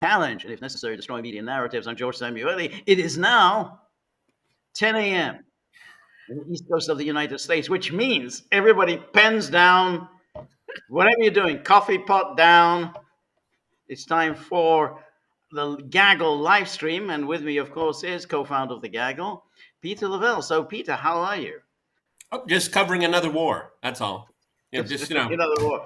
challenge and, if necessary, destroy media narratives on George Samueli. It is now 10 a.m. on the east coast of the United States, which means everybody pens down, whatever you're doing, coffee pot down. It's time for the Gaggle live stream. And with me, of course, is co-founder of the Gaggle, Peter Lavelle. So, Peter, how are you? Oh, just covering another war. That's all. Another war.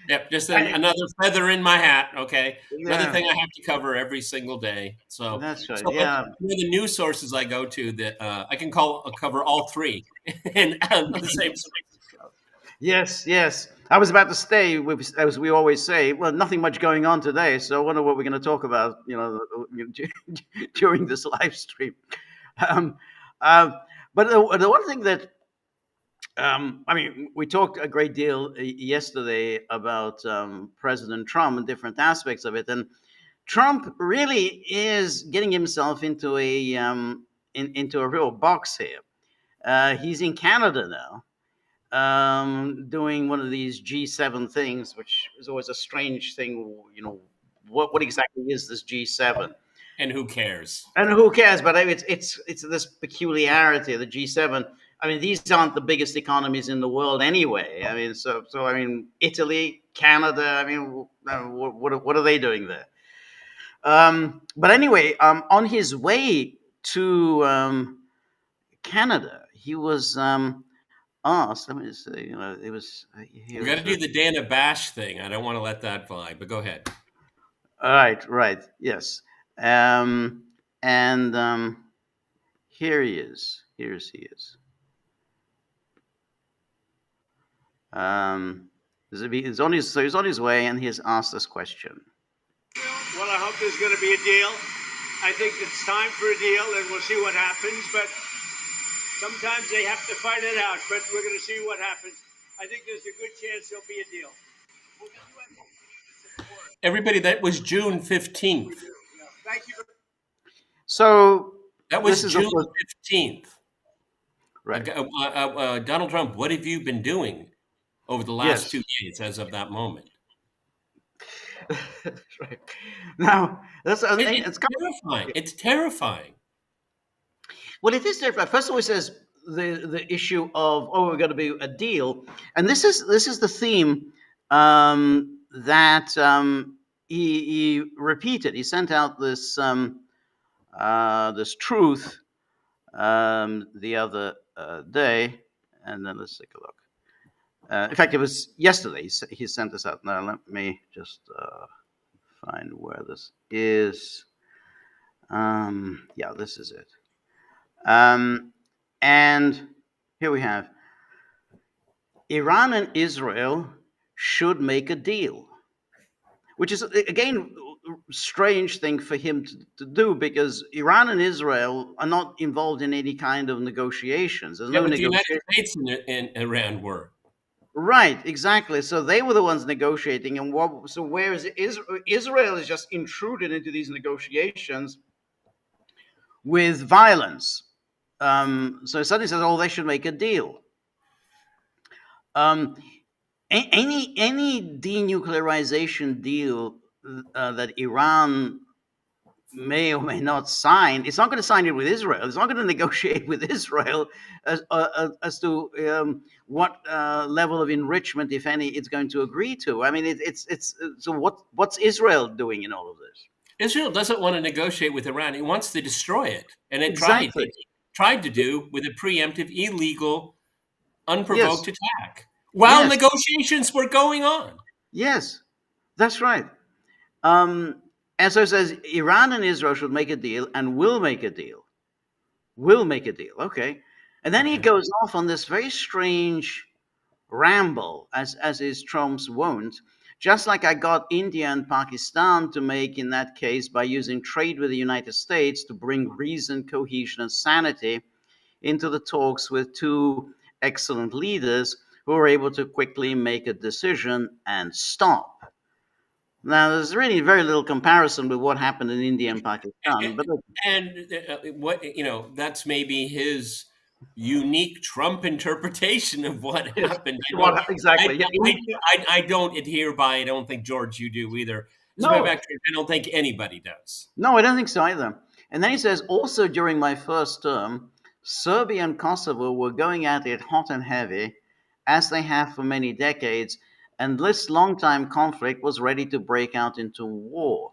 Yep, just another feather in my hat. Okay, Yeah. Another thing I have to cover every single day. So that's right. One of the news sources I go to that I can cover all three and the same. Yes. I was about to say, as we always say, well, nothing much going on today, so I wonder what we're going to talk about, during this live stream. But the one thing that, we talked a great deal yesterday about President Trump and different aspects of it, and Trump really is getting himself into a real box here. He's in Canada now. Doing one of these G7 things, which is always a strange thing. What exactly is this G7? And who cares? But it's this peculiarity of the G7. These aren't the biggest economies in the world anyway. So Italy, Canada. What are they doing there? But anyway, on his way to Canada, he was asked. Let me just say, it was. You got to do the Dana Bash thing. I don't want to let that fly, but go ahead. Right. Yes. And here he is. Here's he is. He's on his way, and he has asked this question. Well, I hope there's going to be a deal. I think it's time for a deal, and we'll see what happens. But sometimes they have to fight it out. But we're going to see what happens. I think there's a good chance there'll be a deal. Everybody, that was June 15th. Thank you. So that was June 15th. Right. Donald Trump, what have you been doing over the last 2 days as of that moment? Right. Now, it's terrifying. It's terrifying. Well, it is terrifying. First of all, he says the issue of we're going to be a deal, and this is the theme that he repeated. He sent out this this truth the other day, and then let's take a look. In fact, it was yesterday. He sent this out. Now, let me just find where this is. This is it. And here we have Iran and Israel should make a deal, which is, again, a strange thing for him to do, because Iran and Israel are not involved in any kind of negotiations. There's no negotiations. The United States and Iran were. Right, exactly. So they were the ones negotiating, and where is Israel is just intruded into these negotiations with violence. So it suddenly says, they should make a deal. Any denuclearization deal that Iran may or may not sign, it's not going to sign it with Israel. It's not going to negotiate with Israel as to what level of enrichment, if any, it's going to agree to. So what's Israel doing in all of this? Israel doesn't want to negotiate with Iran. It wants to destroy it, and it tried to do with a preemptive, illegal, unprovoked attack while negotiations were going on. Yes, that's right. And so it says Iran and Israel should make a deal and will make a deal. Will make a deal. Okay. And then he goes off on this very strange ramble, as is Trump's wont, just like I got India and Pakistan to make in that case by using trade with the United States to bring reason, cohesion, and sanity into the talks with two excellent leaders who were able to quickly make a decision and stop. Now, there's really very little comparison with what happened in India and Pakistan. That's maybe his unique Trump interpretation of what happened. Exactly. I don't adhere by. I don't think, George, you do either. As a matter of No, fact, I don't think anybody does. no, I don't think so either. And then he says, also during my first term, Serbia and Kosovo were going at it hot and heavy, as they have for many decades, and this long-time conflict was ready to break out into war.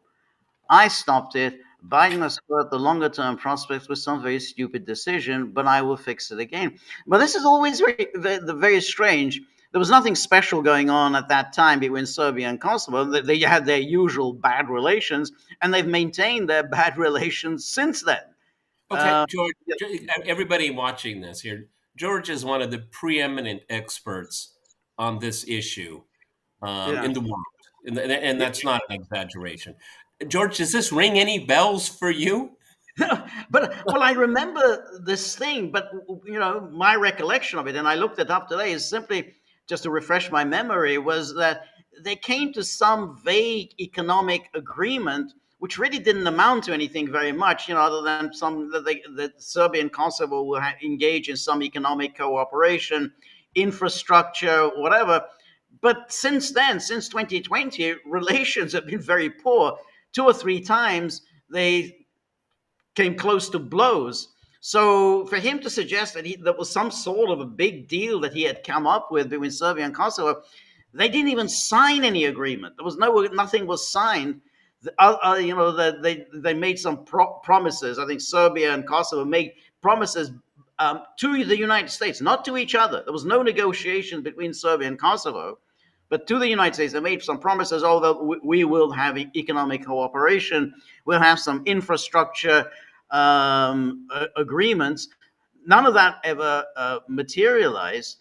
I stopped it. Biden has hurt the longer term prospects with some very stupid decision, but I will fix it again. But this is always very strange. There was nothing special going on at that time between Serbia and Kosovo. They had their usual bad relations, and they've maintained their bad relations since then. Okay, George, everybody watching this here, George is one of the preeminent experts on this issue in the world. And that's not an exaggeration. George, does this ring any bells for you? But well, I remember this thing, but my recollection of it, and I looked it up today, is simply just to refresh my memory, was that they came to some vague economic agreement, which really didn't amount to anything very much, other than that Serbia and Kosovo will engage in some economic cooperation, infrastructure, whatever. But since then, since 2020, relations have been very poor. 2 or 3 times they came close to blows. So for him to suggest that there was some sort of a big deal that he had come up with between Serbia and Kosovo, they didn't even sign any agreement. There was nothing was signed. They made some promises. I think Serbia and Kosovo made promises to the United States, not to each other. There was no negotiation between Serbia and Kosovo, but to the United States. They made some promises. Although we will have economic cooperation, we'll have some infrastructure agreements. None of that ever materialized.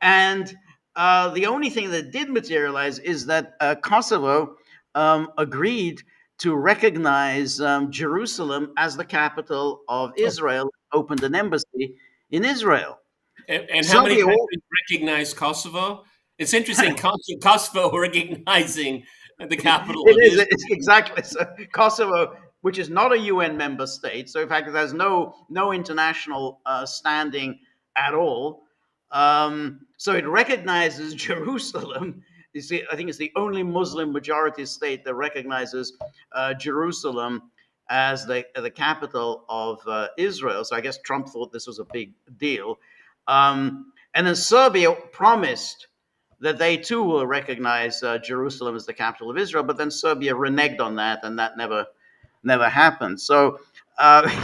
And the only thing that did materialize is that Kosovo agreed to recognize Jerusalem as the capital of Israel, opened an embassy in Israel. And how many countries recognize Kosovo? It's interesting, Kosovo recognizing the capital of Israel. It's exactly so. Kosovo, which is not a UN member state, so in fact it has no international standing at all. So it recognizes Jerusalem. You see, I think it's the only Muslim majority state that recognizes Jerusalem as the capital of Israel. So I guess Trump thought this was a big deal. And then Serbia promised that they too will recognize Jerusalem as the capital of Israel, but then Serbia reneged on that, and that never happened. So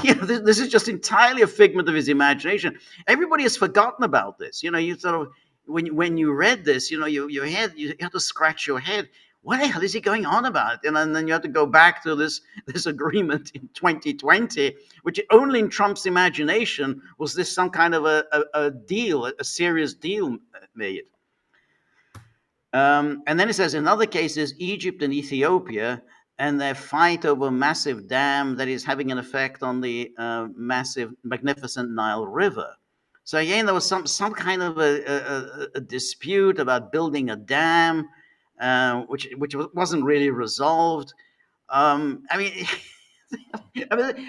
this is just entirely a figment of his imagination. Everybody has forgotten about this. You sort of when you read this, you have to scratch your head. What the hell is he going on about? And then you have to go back to this agreement in 2020, which only in Trump's imagination was this some kind of a deal, a serious deal made. And then it says, in other cases, Egypt and Ethiopia and their fight over a massive dam that is having an effect on the magnificent Nile River. So again, there was some kind of a dispute about building a dam, which wasn't really resolved. I mean,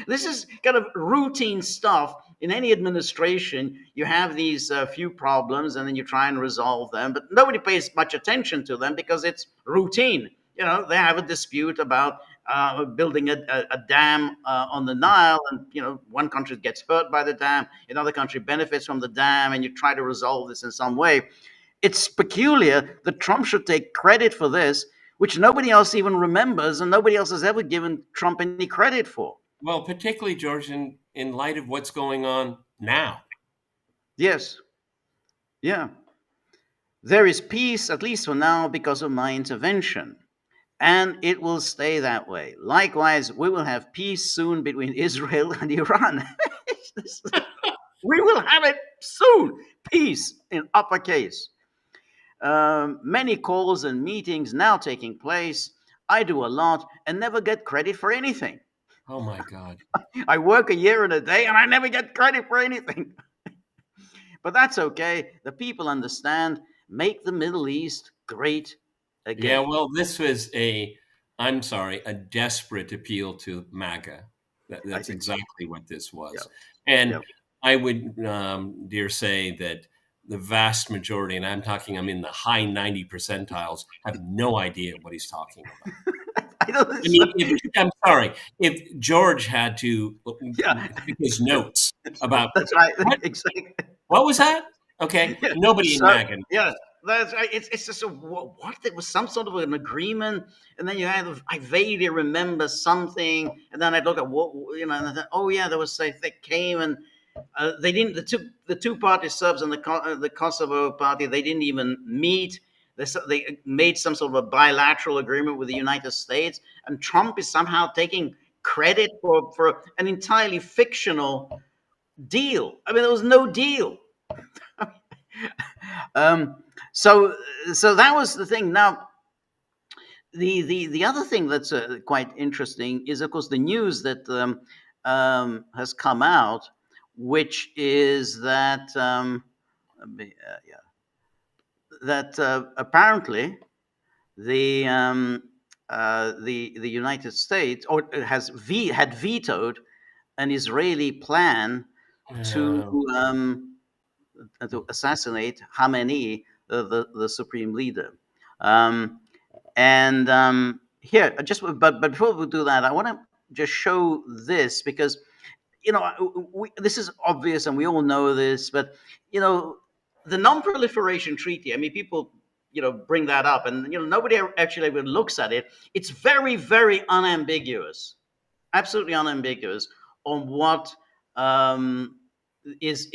this is kind of routine stuff. In any administration, you have these few problems, and then you try and resolve them. But nobody pays much attention to them because it's routine. They have a dispute about building a dam on the Nile, and one country gets hurt by the dam, another country benefits from the dam, and you try to resolve this in some way. It's peculiar that Trump should take credit for this, which nobody else even remembers, and nobody else has ever given Trump any credit for. Well, particularly, George, in light of what's going on now. Yes. Yeah. There is peace, at least for now, because of my intervention. And it will stay that way. Likewise, we will have peace soon between Israel and Iran. We will have it soon. Peace in uppercase. Many calls and meetings now taking place. I do a lot and never get credit for anything. Oh, my God. I work a year and a day and I never get credit for anything. But that's okay. The people understand. Make the Middle East great again. Yeah, well, this was a desperate appeal to MAGA. That's exactly what this was. Yep. And I would dare say that the vast majority, and I'm in the high 90 percentiles, have no idea what he's talking about. I don't. I mean, I'm sorry, if George had to Yeah, take his notes about that's right. what Exactly. what was that? Okay, Yeah. nobody in So MAGA. yeah, that's right. It's just a what? There was some sort of an agreement, and then I vaguely remember something, and then I look at what and I thought, oh yeah, there was they came and they didn't the two party Serbs and the Kosovo party, they didn't even meet. They made some sort of a bilateral agreement with the United States, and Trump is somehow taking credit for an entirely fictional deal. I mean, there was no deal. um, so so that was the thing. Now, the other thing that's quite interesting is, of course, the news that has come out, which is that yeah, that apparently the the United States had vetoed an Israeli plan to Oh, assassinate Khamenei, the supreme leader. Um, and here, but before we do that, I want to just show this because this is obvious and we all know this, but you know, the Non-Proliferation Treaty. I mean, people bring that up, and nobody actually ever looks at it. It's very, very unambiguous, absolutely unambiguous on what um, is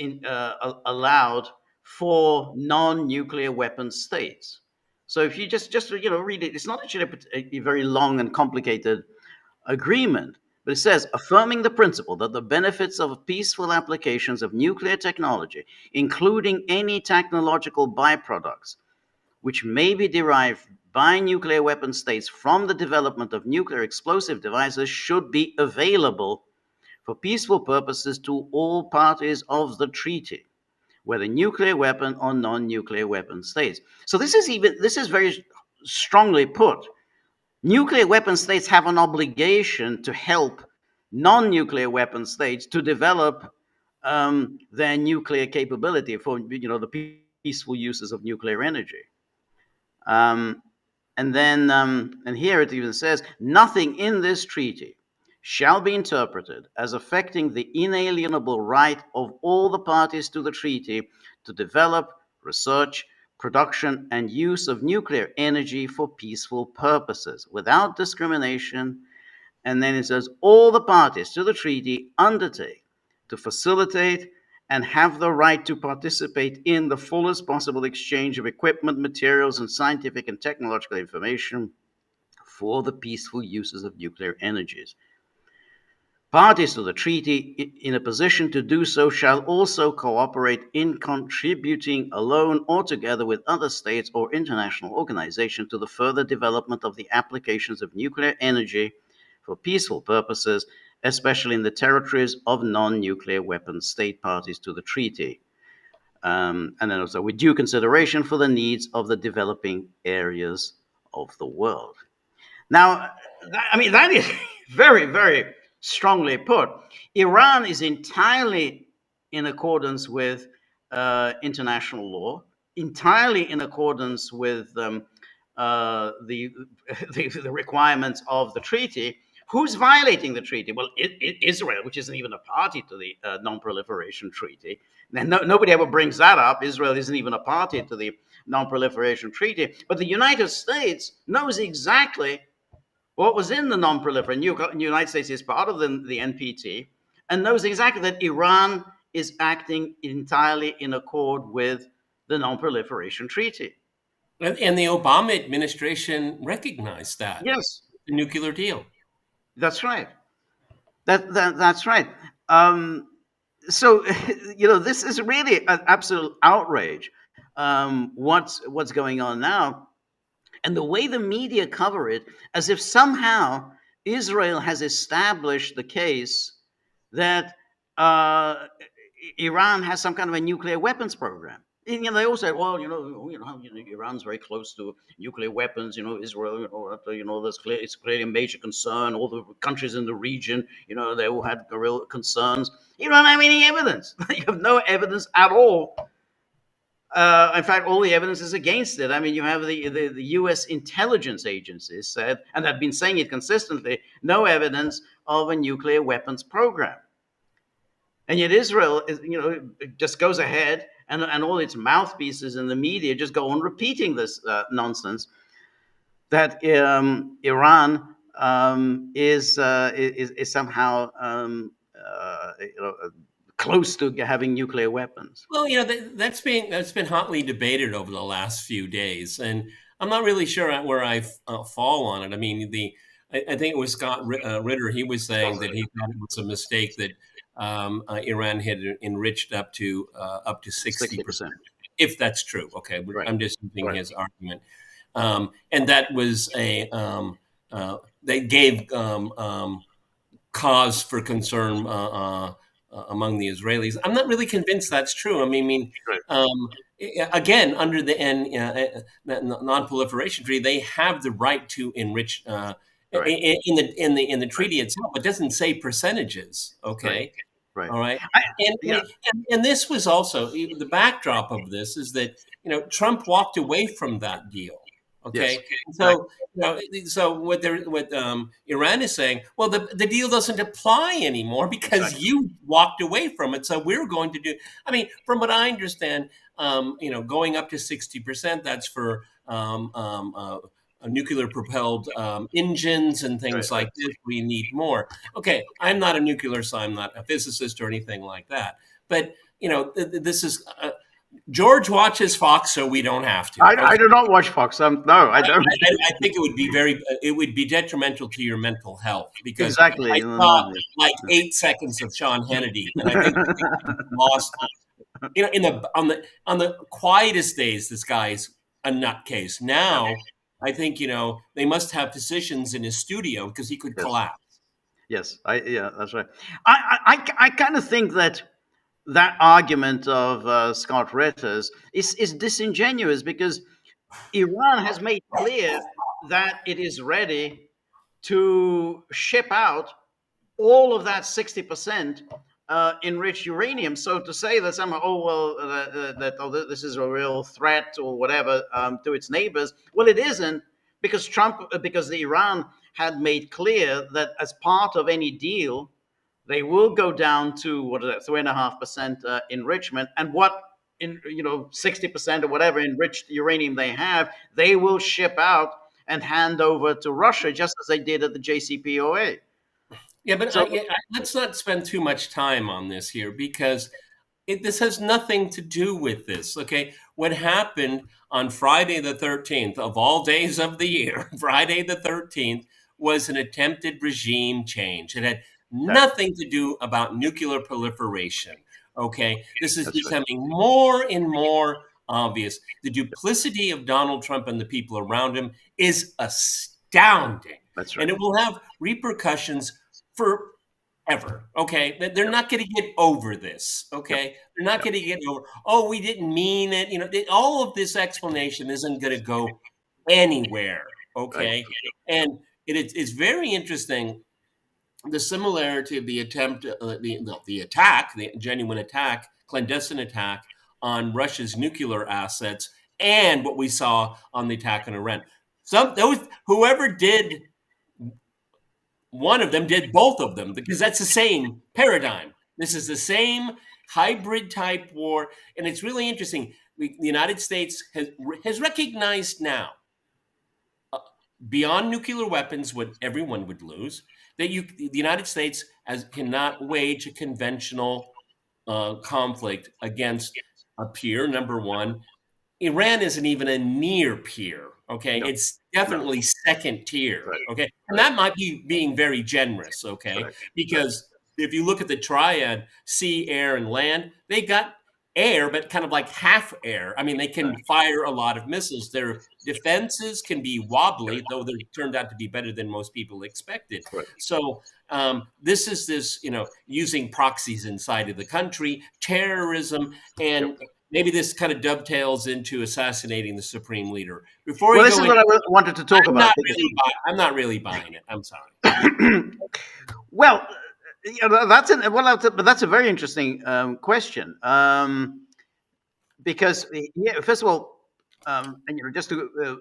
allowed for non-nuclear weapon states. So if you just read it, it's not actually a very long and complicated agreement, but it says affirming the principle that the benefits of peaceful applications of nuclear technology, including any technological byproducts which may be derived by nuclear weapon states from the development of nuclear explosive devices, should be available for peaceful purposes to all parties of the treaty, whether nuclear weapon or non-nuclear weapon states. So this is very strongly put. Nuclear weapon states have an obligation to help non-nuclear weapon states to develop their nuclear capability for the peaceful uses of nuclear energy. Um, and here it even says, nothing in this treaty shall be interpreted as affecting the inalienable right of all the parties to the treaty to develop, research, production, and use of nuclear energy for peaceful purposes without discrimination. And then it says, all the parties to the treaty undertake to facilitate and have the right to participate in the fullest possible exchange of equipment, materials, and scientific and technological information for the peaceful uses of nuclear energies. Parties to the treaty in a position to do so shall also cooperate in contributing alone or together with other states or international organizations to the further development of the applications of nuclear energy for peaceful purposes, especially in the territories of non-nuclear weapon state parties to the treaty. And then also with due consideration for the needs of the developing areas of the world. Now, that is very, very strongly put. Iran is entirely in accordance with international law, entirely in accordance with the, the requirements of the treaty. Who's violating the treaty? Well, Israel, which isn't even a party to the Non-Proliferation Treaty. And nobody ever brings that up. Israel isn't even a party to the Non-Proliferation Treaty. But the United States knows exactly what was in the Non-Proliferation. The United States is part of the NPT and knows exactly that Iran is acting entirely in accord with the Non-Proliferation Treaty. and the Obama administration recognized that Yes, the nuclear deal. that's right. That's right. Um, so this is really an absolute outrage. What's going on now, and the way the media cover it, as if somehow Israel has established the case that uh, Iran has some kind of a nuclear weapons program. And, they all say, well, Iran's very close to nuclear weapons. Israel, it's clearly a major concern. All the countries in the region, they all had real concerns. You don't have any evidence. You have no evidence at all In fact, all the evidence is against it. I mean, you have the U.S. intelligence agencies said, and have been saying it consistently, no evidence of a nuclear weapons program. And yet Israel, just goes ahead, and all its mouthpieces in the media just go on repeating this nonsense that Iran is somehow close to having nuclear weapons. Well, that's been hotly debated over the last few days, and I'm not really sure where I fall on it. I mean, I think it was Scott Ritter. He was saying that he thought it was a mistake that Iran had enriched up to 60%, if that's true. Okay, right. I'm just using his argument, and that was they gave cause for concern among the Israelis. I'm not really convinced that's true. I mean, again, under the non-proliferation treaty, they have the right to enrich in the treaty itself. It doesn't say percentages. Okay, right. All right. And this was also the backdrop of this is that Trump walked away from that deal. Okay, yes. So what Iran is saying, well, the deal doesn't apply anymore because you walked away from it. So we're going to do. I mean, from what I understand, going up to 60%, that's for nuclear propelled engines and things like this. We need more. Okay, I'm not a nuclear scientist, I'm not a physicist or anything like that. But this is. George watches Fox, so we don't have to. I do not watch Fox. No, I don't. I think it would be detrimental to your mental health because I saw like 8 seconds of Sean Hannity, and I think lost. On the quietest days, this guy's a nutcase. Now, I think they must have physicians in his studio because he could collapse. Yes, that's right. I kind of think that argument of Scott Ritter's is disingenuous because Iran has made clear that it is ready to ship out all of that 60% enriched uranium. So to say that somehow, this is a real threat or whatever to its neighbors, well, it isn't because the Iran had made clear that as part of any deal, they will go down to 3.5% enrichment, and 60% or whatever enriched uranium they have, they will ship out and hand over to Russia, just as they did at the JCPOA. Yeah, but let's not spend too much time on this here because this has nothing to do with this. Okay, what happened on Friday the 13th of all days of the year, Friday the 13th, was an attempted regime change. It had nothing to do about nuclear proliferation. Okay, this is becoming more and more obvious. The duplicity of Donald Trump and the people around him is astounding. That's right. And it will have repercussions forever. Okay, they're not going to get over this. Okay, they're not going to get over. Oh, we didn't mean it. All of this explanation isn't going to go anywhere. Okay, and it's very interesting. The similarity of the attempt, the attack, the genuine attack, clandestine attack on Russia's nuclear assets, and what we saw on the attack on Iran. Whoever did one of them did both of them because that's the same paradigm. This is the same hybrid type war, and it's really interesting. The United States has recognized now, beyond nuclear weapons, what everyone would lose. That the United States cannot wage a conventional conflict against a peer, number one. Iran isn't even a near peer, okay? No. It's definitely second tier, okay? And that might be being very generous, okay? Because if you look at the triad, sea, air, and land, they got air, but kind of like half air. I mean, they can fire a lot of missiles. Their defenses can be wobbly, though they turned out to be better than most people expected. So this is using proxies inside of the country, terrorism, and maybe this kind of dovetails into assassinating the supreme leader. This is what I wanted to talk about. I'm not really buying it. I'm sorry. Well, that's a very interesting question because first of all, and just to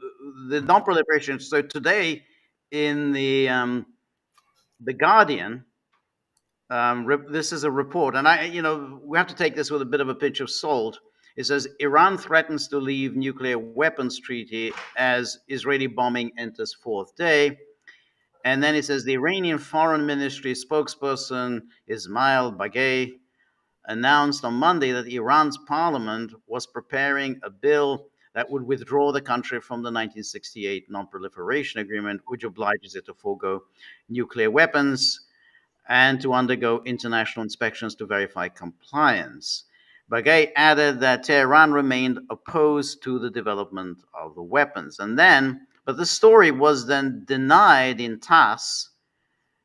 the non-proliferation. So today, in the Guardian, this is a report, and we have to take this with a bit of a pinch of salt. It says Iran threatens to leave nuclear weapons treaty as Israeli bombing enters fourth day. And then it says the Iranian Foreign Ministry spokesperson Ismail Bagay announced on Monday that Iran's parliament was preparing a bill that would withdraw the country from the 1968 non-proliferation agreement, which obliges it to forego nuclear weapons and to undergo international inspections to verify compliance. Bagay added that Tehran remained opposed to the development of the weapons. But the story was then denied in TASS,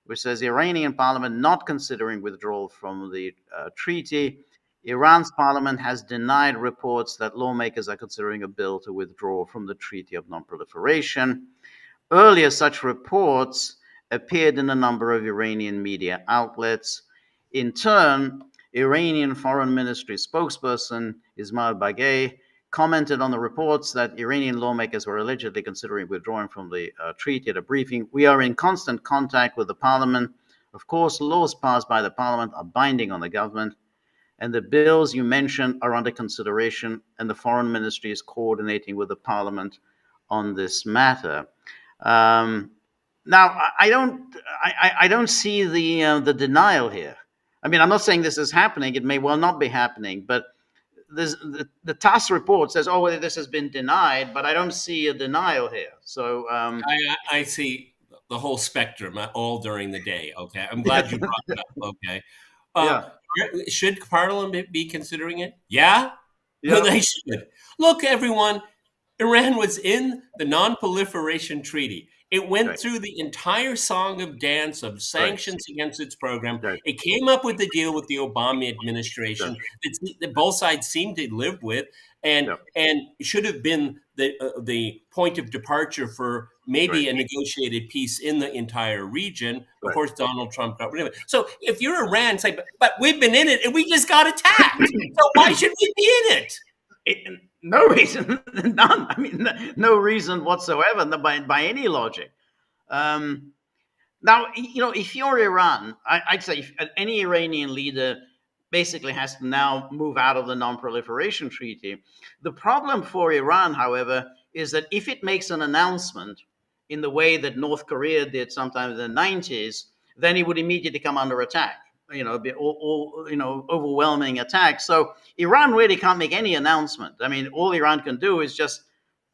which says Iranian parliament not considering withdrawal from the treaty. Iran's parliament has denied reports that lawmakers are considering a bill to withdraw from the Treaty of Non-Proliferation. Earlier, such reports appeared in a number of Iranian media outlets. In turn, Iranian Foreign Ministry spokesperson Ismail Bagay commented on the reports that Iranian lawmakers were allegedly considering withdrawing from the treaty at a briefing. We are in constant contact with the parliament. Of course, laws passed by the parliament are binding on the government, and the bills you mentioned are under consideration, and the foreign ministry is coordinating with the parliament on this matter. Now, I don't see the denial here. I mean, I'm not saying this is happening. It may well not be happening, but the TASS report says, "Oh, well, this has been denied," but I don't see a denial here. So I see the whole spectrum all during the day. Okay, I'm glad you brought it up. Okay, should Parliament be considering it? Yeah, they should. Look, everyone, Iran was in the Non-Proliferation Treaty. It went through the entire song of dance of sanctions against its program. It came up with the deal with the Obama administration that both sides seemed to live with, and should have been the point of departure for maybe a negotiated peace in the entire region. Of course, Donald Trump got rid of it. So if you're Iran, say, but we've been in it and we just got attacked. So why should we be in it? No reason, none. I mean, no reason whatsoever by any logic. Now, if you're Iran, I'd say any Iranian leader basically has to now move out of the Non-Proliferation Treaty. The problem for Iran, however, is that if it makes an announcement in the way that North Korea did sometime in the 90s, then it would immediately come under attack. Overwhelming attack. So Iran really can't make any announcement. I mean, all Iran can do is just,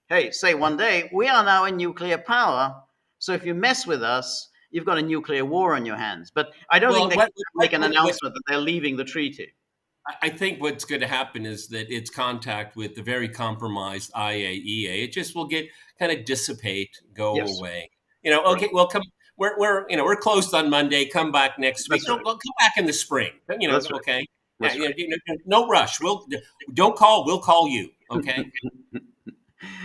say one day, we are now a nuclear power. So if you mess with us, you've got a nuclear war on your hands. But I don't think they can make an announcement that they're leaving the treaty. I think what's going to happen is that its contact with the very compromised IAEA, it just will kind of dissipate, go away. Well, come. We're closed on Monday. Come back next week. We'll come back in the spring. Okay. No rush. Don't call. We'll call you. Okay.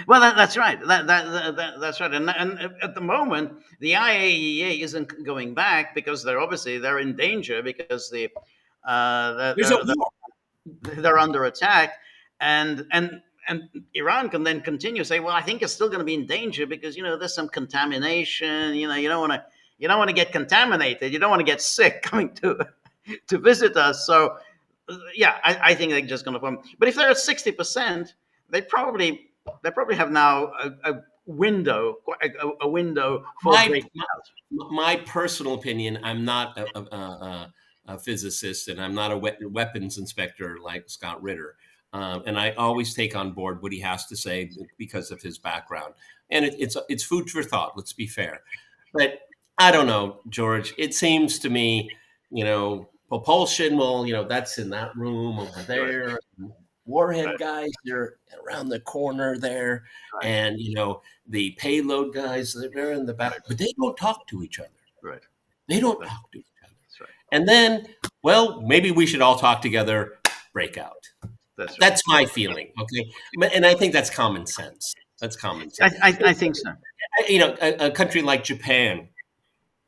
Well, that's right. That's right. And at the moment, the IAEA isn't going back because they're in danger because they're under attack, and Iran can then continue say, well, I think it's still going to be in danger because there's some contamination. You don't want to get contaminated. You don't want to get sick coming to visit us. So I think they're just going to form. But if they're at 60%, they probably have now a window for my personal opinion. I'm not a physicist, and I'm not a weapons inspector like Scott Ritter. And I always take on board what he has to say because of his background. And it's food for thought, let's be fair. But I don't know, George. It seems to me, propulsion, that's in that room over there. Warhead guys, they're around the corner there. And, the payload guys, they're in the back. But they don't talk to each other. Right. They don't talk to each other. That's right. And then, maybe we should all talk together, break out. That's my feeling. Okay. And I think that's common sense. That's common sense. I think so. A country like Japan,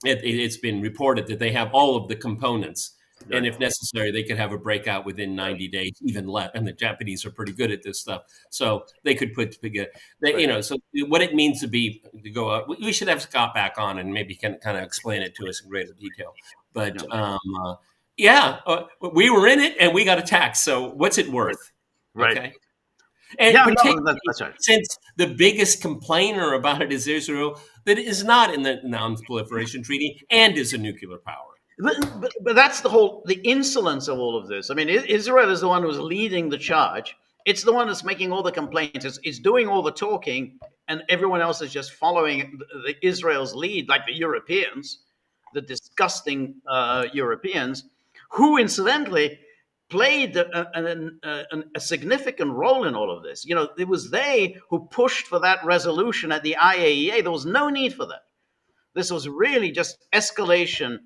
it's been reported that they have all of the components And if necessary, they could have a breakout within 90 days, even less. And the Japanese are pretty good at this stuff, so they could put together. So what it means to go out. We should have Scott back on, and maybe can kind of explain it to us in greater detail. But we were in it, and we got attacked. So what's it worth? Right. Okay. And that's right. Since the biggest complainer about it is Israel, that is not in the Non-Proliferation Treaty and is a nuclear power. But that's the insolence of all of this. I mean, Israel is the one who's leading the charge. It's the one that's making all the complaints. It's doing all the talking, and everyone else is just following Israel's lead, like the Europeans, the disgusting Europeans, who incidentally played a significant role in all of this. It was they who pushed for that resolution at the IAEA. There was no need for that. This was really just escalation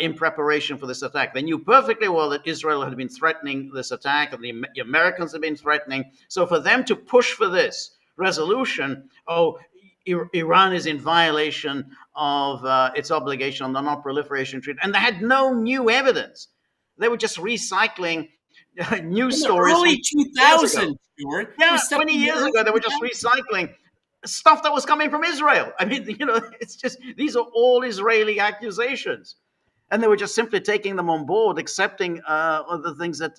in preparation for this attack. They knew perfectly well that Israel had been threatening this attack, and the Americans had been threatening. So for them to push for this resolution, Iran is in violation of its obligation on the Non-Proliferation Treaty, and they had no new evidence. They were just recycling news stories. Early 2000s, Stuart. Yeah, 20 years ago, they were just recycling stuff that was coming from Israel. I mean, it's just, these are all Israeli accusations. And they were just simply taking them on board, accepting the things that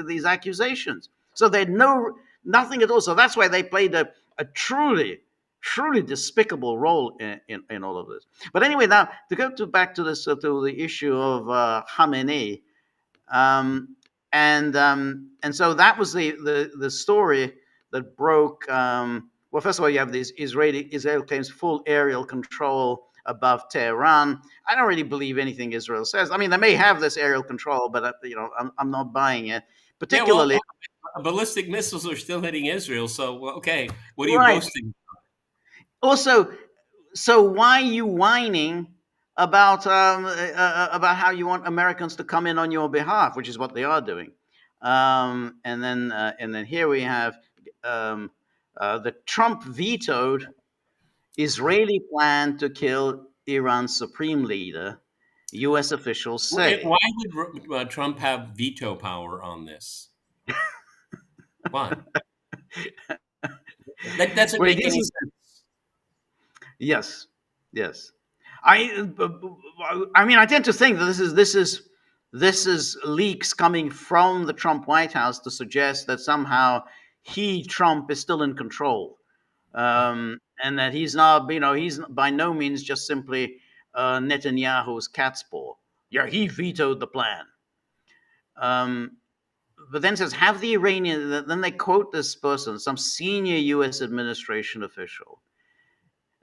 these accusations. So they had nothing at all. So that's why they played a truly despicable role in all of this. But anyway, now to go back to this to the issue of Khamenei, and so that was the story that broke. Well, first of all, you have this Israel claims full aerial control above Tehran. I don't really believe anything Israel says. I mean, they may have this aerial control, but I'm not buying it. Particularly, ballistic missiles are still hitting Israel. So okay, what are you boasting? Also, so why are you whining about how you want Americans to come in on your behalf, which is what they are doing? And then here we have the Trump vetoed Israeli plan to kill Iran's supreme leader. U.S. officials say. Why would Trump have veto power on this? Why? That doesn't make any sense. Yes. I mean, I tend to think that this is leaks coming from the Trump White House to suggest that somehow Trump is still in control, and that he's not, he's by no means just simply Netanyahu's cat's paw. Yeah, he vetoed the plan. But then says, have the Iranians, then they quote this person, some senior U.S. administration official.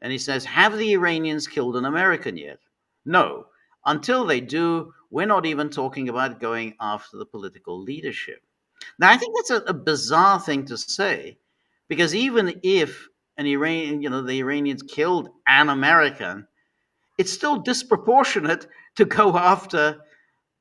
And he says, have the Iranians killed an American yet? No. Until they do, we're not even talking about going after the political leadership. Now, I think that's a bizarre thing to say, because even if the Iranians killed an American, it's still disproportionate to go after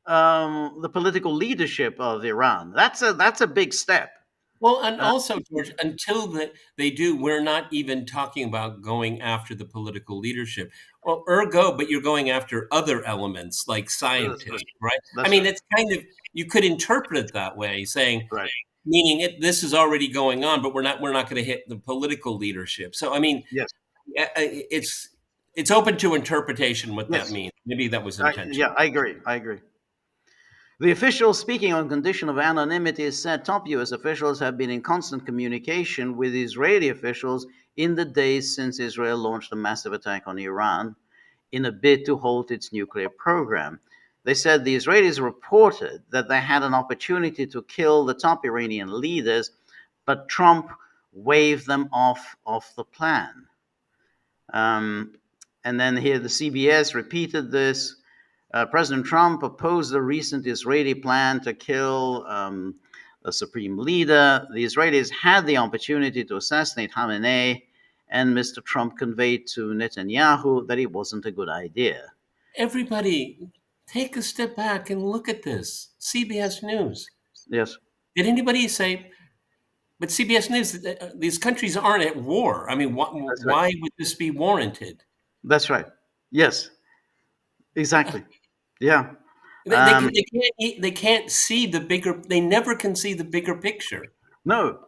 the political leadership of Iran. That's a big step. Well, and also, George, until they do, we're not even talking about going after the political leadership. Well, but you're going after other elements like scientists, right? I mean, it's kind of, you could interpret it that way, saying, meaning this is already going on, but we're not going to hit the political leadership. So, I mean, it's open to interpretation what that means. Maybe that was intentional. I agree. The official, speaking on condition of anonymity, said top U.S. officials have been in constant communication with Israeli officials in the days since Israel launched a massive attack on Iran in a bid to halt its nuclear program. They said the Israelis reported that they had an opportunity to kill the top Iranian leaders, but Trump waved them off the plan. And then here the CBS repeated this. President Trump opposed the recent Israeli plan to kill a supreme leader. The Israelis had the opportunity to assassinate Khamenei, and Mr. Trump conveyed to Netanyahu that it wasn't a good idea. Everybody, take a step back and look at this. CBS News. Yes. Did anybody say, but CBS News, these countries aren't at war. I mean, why would this be warranted? That's right. Yes. Exactly. Yeah. They can't see the bigger. They never can see the bigger picture. No.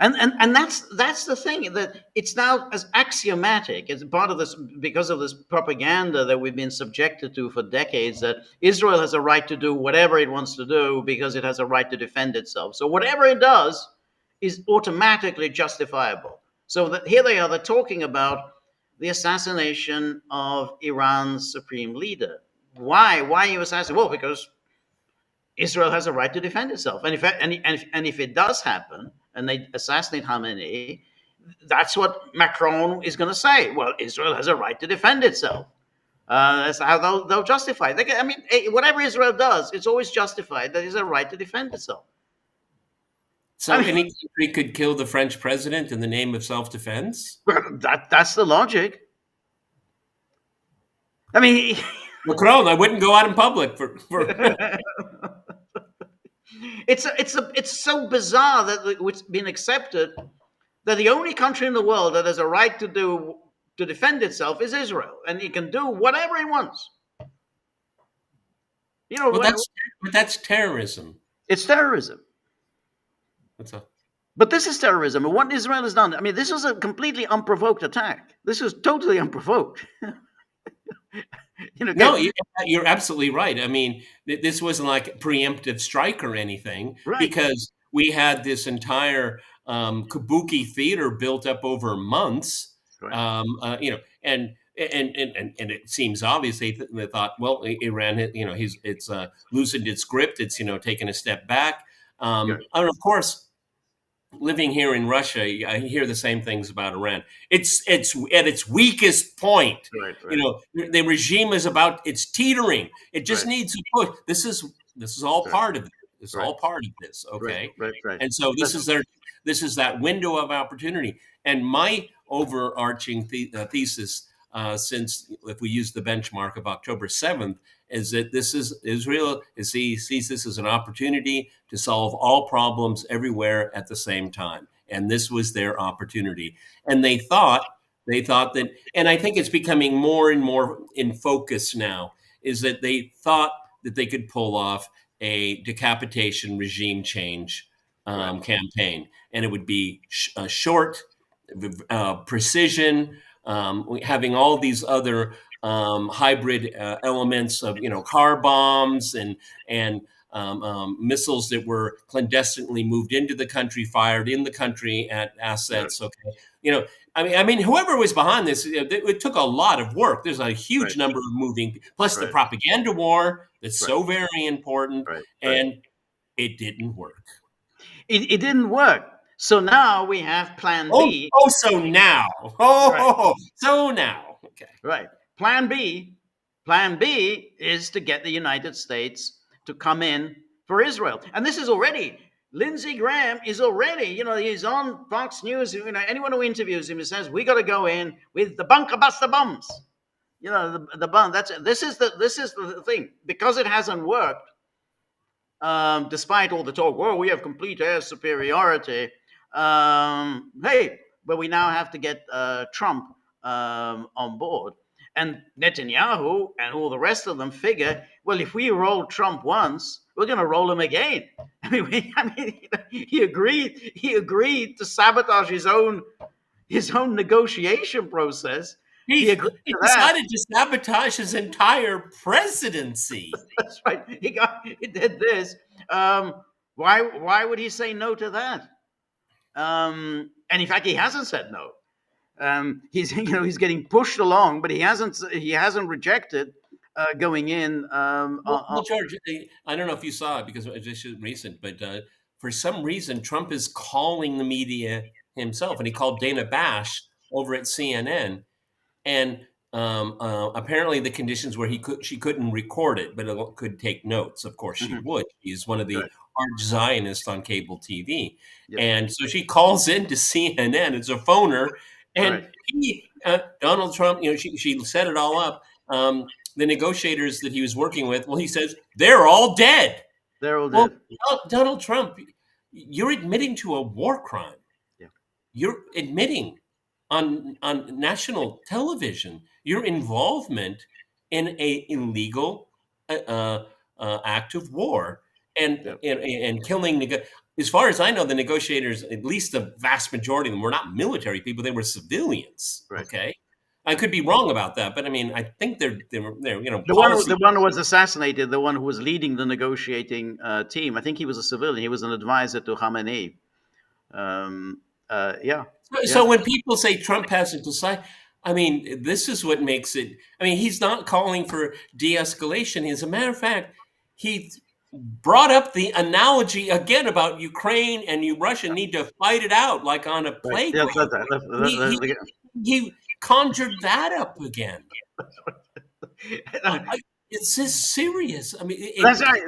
And that's the thing, that it's now as axiomatic as part of this, because of this propaganda that we've been subjected to for decades, that Israel has a right to do whatever it wants to do because it has a right to defend itself. So whatever it does is automatically justifiable. So that here they are, they're talking about the assassination of Iran's supreme leader. Why? Why you assassinate? Well, because Israel has a right to defend itself. And if it does happen and they assassinate Khamenei, that's what Macron is going to say. Well, Israel has a right to defend itself. That's how they'll justify it. Whatever Israel does, it's always justified that it's a right to defend itself. So any country could kill the French president in the name of self-defense? Well, that's the logic. I mean, Macron, I wouldn't go out in public for It's so bizarre that it's been accepted that the only country in the world that has a right to defend itself is Israel, and it can do whatever it wants. But that's terrorism. It's terrorism. But this is terrorism, and what Israel has done. I mean, this was a completely unprovoked attack. This was totally unprovoked. No, you're absolutely right. I mean, this wasn't like a preemptive strike or anything, right, because we had this entire kabuki theater built up over months. Right. And it seems obvious they thought, well, Iran, it's loosened its grip. It's taken a step back. And of course, living here in Russia, I hear the same things about Iran. It's at its weakest point. Right. The regime is it's teetering. It just needs to push. This is all part of it. It's all part of this. Okay. Right. And so this is that window of opportunity. And my overarching thesis, since if we use the benchmark of October 7th, is that Israel sees this as an opportunity to solve all problems everywhere at the same time. And this was their opportunity. And they thought that, and I think it's becoming more and more in focus now, is that they thought that they could pull off a decapitation regime change campaign. And it would be short, precision, having all these other hybrid elements of car bombs and missiles that were clandestinely moved into the country, fired in the country at assets. Okay, I mean, whoever was behind this, it took a lot of work. There's a huge number of moving, plus the propaganda war that's so very important, and it didn't work. It didn't work. So now we have Plan B. So now. So now. Okay. Right. Plan B is to get the United States to come in for Israel. And this is already, Lindsey Graham is already, he's on Fox News. Anyone who interviews him, he says, we got to go in with the bunker buster bombs. The bomb. This is the thing. Because it hasn't worked, despite all the talk, we have complete air superiority. But we now have to get Trump on board. And Netanyahu and all the rest of them figure, well, if we roll Trump once, we're going to roll him again. He agreed to sabotage his own negotiation process. He decided to sabotage his entire presidency. That's right. He did this. Why would he say no to that? And in fact, he hasn't said no. He's getting pushed along, but he hasn't rejected going in. Well, George, I don't know if you saw it because it's just recent, but for some reason, Trump is calling the media himself, and he called Dana Bash over at CNN, and apparently the conditions where she couldn't record it, but it could take notes. Of course, she would. He's one of the arch Zionists on cable TV, and so she calls into CNN. It's a phoner. And Donald Trump, she set it all up. The negotiators that he was working with, he says, they're all dead. They're all dead. Well, Donald Trump, you're admitting to a war crime. Yeah. You're admitting on national television your involvement in a illegal act of war and killing. As far as I know, the negotiators, at least the vast majority of them, were not military people; they were civilians. Right. Okay, I could be wrong about that, but I mean, I think they're The policy. one who was assassinated, the one who was leading the negotiating team, I think he was a civilian. He was an advisor to Khamenei. Yeah. So when people say Trump hasn't decided, I mean, this is what makes it. I mean, he's not calling for de-escalation. As a matter of fact, he brought up the analogy again about Ukraine and Russia need to fight it out like on a Right. Yeah, playground. He conjured that up again. It's just serious. I mean, that's right.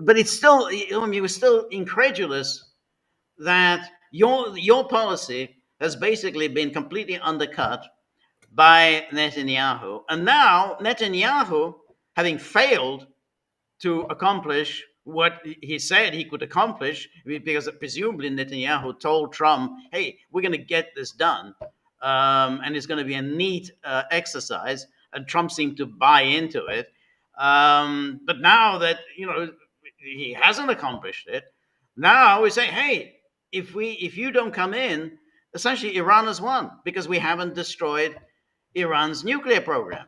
But it's still, you were still incredulous that your policy has basically been completely undercut by Netanyahu, and now Netanyahu, having failed to accomplish what he said he could accomplish, because presumably Netanyahu told Trump, "Hey, we're going to get this done, and it's going to be a neat exercise," and Trump seemed to buy into it. But now that he hasn't accomplished it, now we say, "Hey, if you don't come in, essentially Iran has won because we haven't destroyed Iran's nuclear program.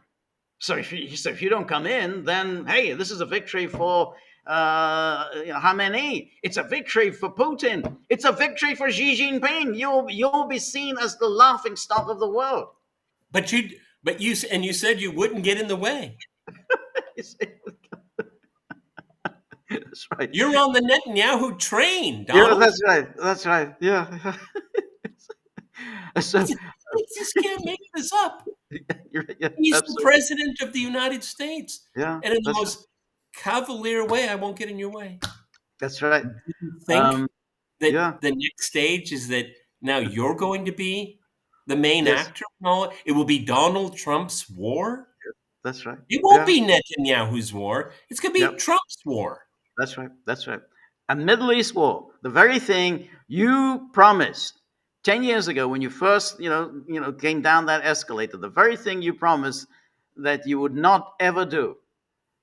So if you don't come in, then hey, this is a victory for Khamenei. It's a victory for Putin. It's a victory for Xi Jinping. You'll be seen as the laughing stock of the world." But you said you wouldn't get in the way. That's right. You're on the Netanyahu train, Yeah, Donald. that's right. That's right. Yeah. So You just can't make this up. yeah, He's absolutely. the president of the United States. Yeah, And in the that's most cavalier way, I won't get in your way. That's right. You think that yeah. the next stage is that now you're going to be the main Yes. actor? No, it will be Donald Trump's war. That's right. It won't Yeah. be Netanyahu's war. It's going to be Yep. Trump's war. That's right. That's right. A Middle East war, the very thing you promised 10 years ago when you first, came down that escalator, the very thing you promised that you would not ever do,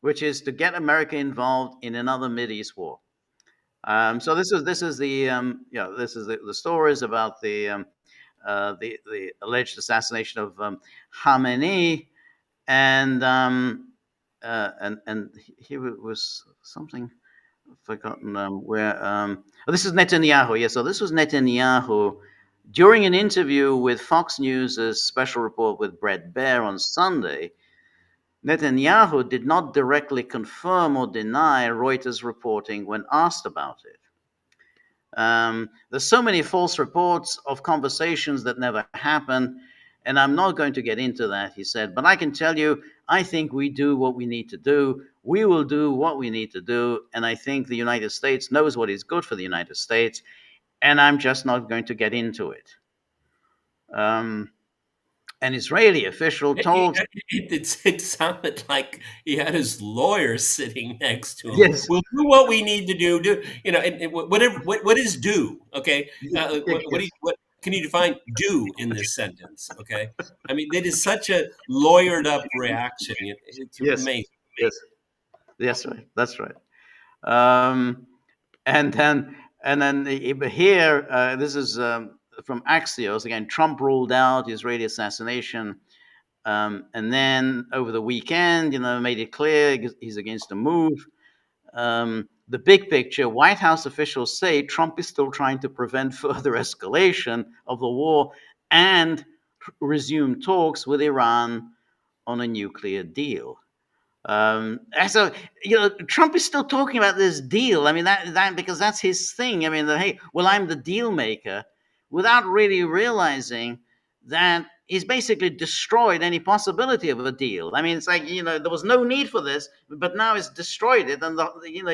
which is to get America involved in another Middle East war. So this is the stories about the alleged assassination of Khamenei, and here was something forgotten where. This is Netanyahu. Yeah, so this was Netanyahu during an interview with Fox News' special report with Brett Baer on Sunday. Netanyahu did not directly confirm or deny Reuters reporting when asked about it. There's so many false reports of conversations that never happened, and I'm not going to get into that, he said, but I can tell you, I think we do what we need to do. We will do what we need to do, and I think the United States knows what is good for the United States, and I'm just not going to get into it. An Israeli official told... It sounded like he had his lawyer sitting next to him. Yes. We'll do what we need to do. What is do? Okay. What can you define do in this sentence? Okay. I mean, that is such a lawyered up reaction. It's amazing. Yes, right. That's right. And then here, this is from Axios again. Trump ruled out Israeli assassination, and then over the weekend, made it clear he's against the move. The big picture: White House officials say Trump is still trying to prevent further escalation of the war and resume talks with Iran on a nuclear deal. So Trump is still talking about this deal. I mean that because that's his thing. I mean, hey, well, I'm the deal maker, without really realizing that he's basically destroyed any possibility of a deal. I mean, it's like there was no need for this, but now he's destroyed it, and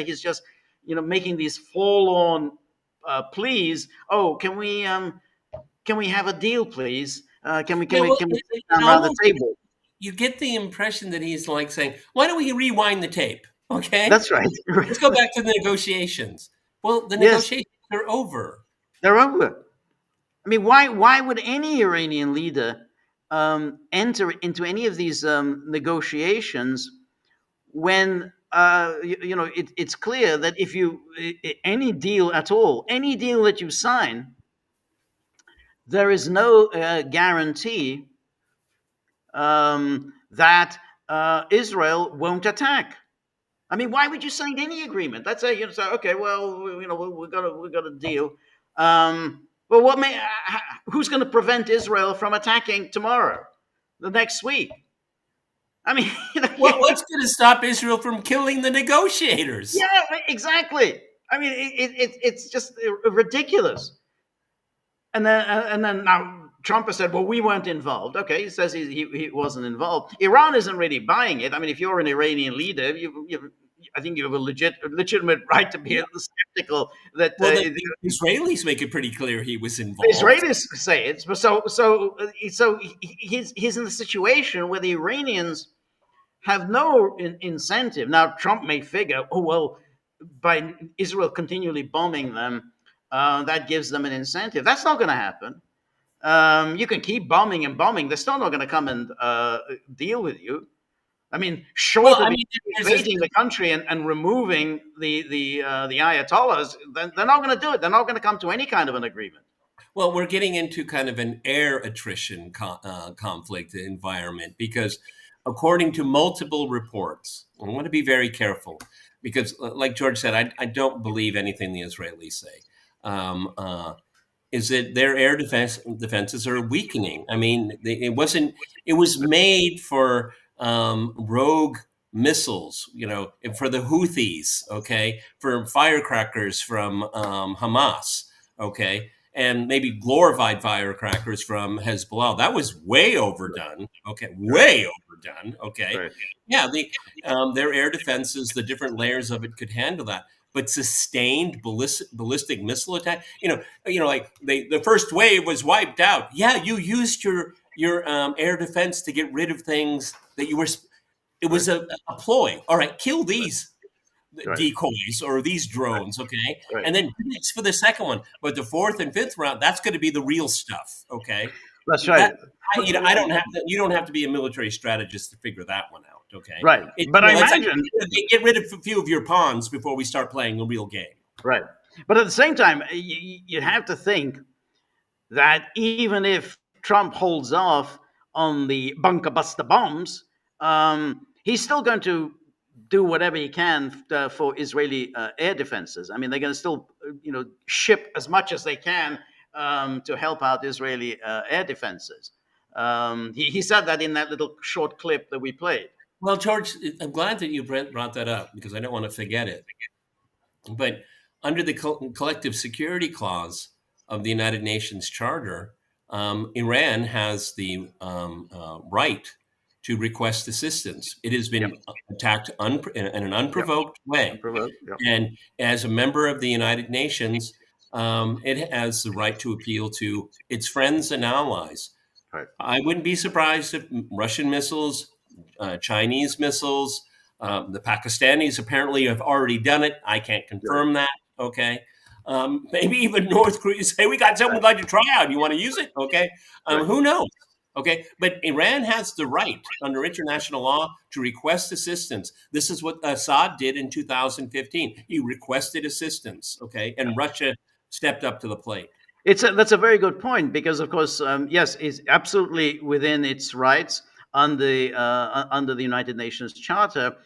he's just making these forlorn pleas. Oh, can we have a deal, please? Can we sit down around the table? You get the impression that he's like saying, why don't we rewind the tape? Okay. That's right. Let's go back to the negotiations. Well, the negotiations are over. They're over. I mean, why would any Iranian leader enter into any of these negotiations when it's clear that if any deal at all, any deal that you sign, there is no guarantee that Israel won't attack. I mean, why would you sign any agreement? Let's say you say, okay, well, we got a deal. Well, who's going to prevent Israel from attacking tomorrow, the next week? I mean, what's going to stop Israel from killing the negotiators? Yeah, exactly. I mean, it's just ridiculous. And then now Trump has said, well, we weren't involved. Okay, he says he wasn't involved. Iran isn't really buying it. I mean, if you're an Iranian leader, I think you have a legitimate right to be skeptical that. Well, the Israelis make it pretty clear he was involved. Israelis say it, but so he's in the situation where the Iranians have no incentive. Now, Trump may figure, oh well, by Israel continually bombing them, that gives them an incentive. That's not going to happen. You can keep bombing and bombing; they're still not going to come and deal with you. I mean, short of invading the country and removing the Ayatollahs, they're not going to do it. They're not going to come to any kind of an agreement. Well, we're getting into kind of an air attrition conflict environment because, according to multiple reports, I want to be very careful because, like George said, I don't believe anything the Israelis say. Is that their air defenses are weakening? I mean, it was made for rogue missiles, for the Houthis, okay, for firecrackers from Hamas, okay, and maybe glorified firecrackers from Hezbollah. That was way overdone, okay, way overdone, okay. Right. Yeah, their air defenses, the different layers of it could handle that. But sustained ballistic missile attack, like the first wave was wiped out. Yeah, you used your air defense to get rid of things that you were. It was a ploy. All right, kill these decoys or these drones, okay, and then it's for the second one. But the fourth and fifth round, that's going to be the real stuff, okay. That's right. I don't have to. You don't have to be a military strategist to figure that one out. Okay. Right. But I imagine get rid of a few of your pawns before we start playing a real game. Right. But at the same time, you have to think that even if Trump holds off on the bunker buster bombs, he's still going to do whatever he can for Israeli air defenses. I mean, they're going to still, ship as much as they can to help out Israeli air defenses. He said that in that little short clip that we played. Well, George, I'm glad that you brought that up because I don't want to forget it. But under the collective security clause of the United Nations Charter, Iran has the right to request assistance. It has been attacked in an unprovoked way. And as a member of the United Nations, it has the right to appeal to its friends and allies. Right. I wouldn't be surprised if Russian missiles, Chinese missiles, the Pakistanis apparently have already done it. I can't confirm that. Okay. Maybe even North Korea say, we got something we'd like to try out. You want to use it? Okay. Who knows? Okay. But Iran has the right under international law to request assistance. This is what Assad did in 2015. He requested assistance. Okay. And Russia stepped up to the plate. That's a very good point because, of course, yes, it's absolutely within its rights under the United Nations Charter.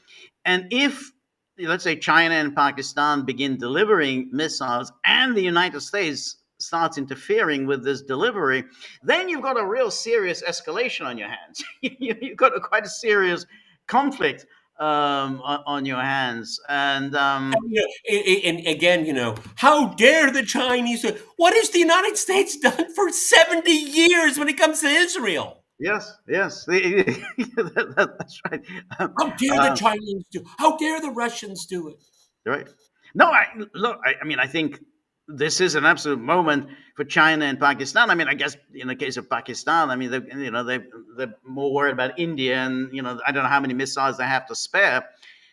And if, let's say, China and Pakistan begin delivering missiles and the United States starts interfering with this delivery, then you've got a real serious escalation on your hands. You've got quite a serious conflict on your hands. And again, how dare the Chinese? What has the United States done for 70 years when it comes to Israel? Yes, that's right. How dare the Chinese do? How dare the Russians do it? Right. No, I think this is an absolute moment for China and Pakistan. I mean, I guess in the case of Pakistan, I mean, they're more worried about India, and I don't know how many missiles they have to spare.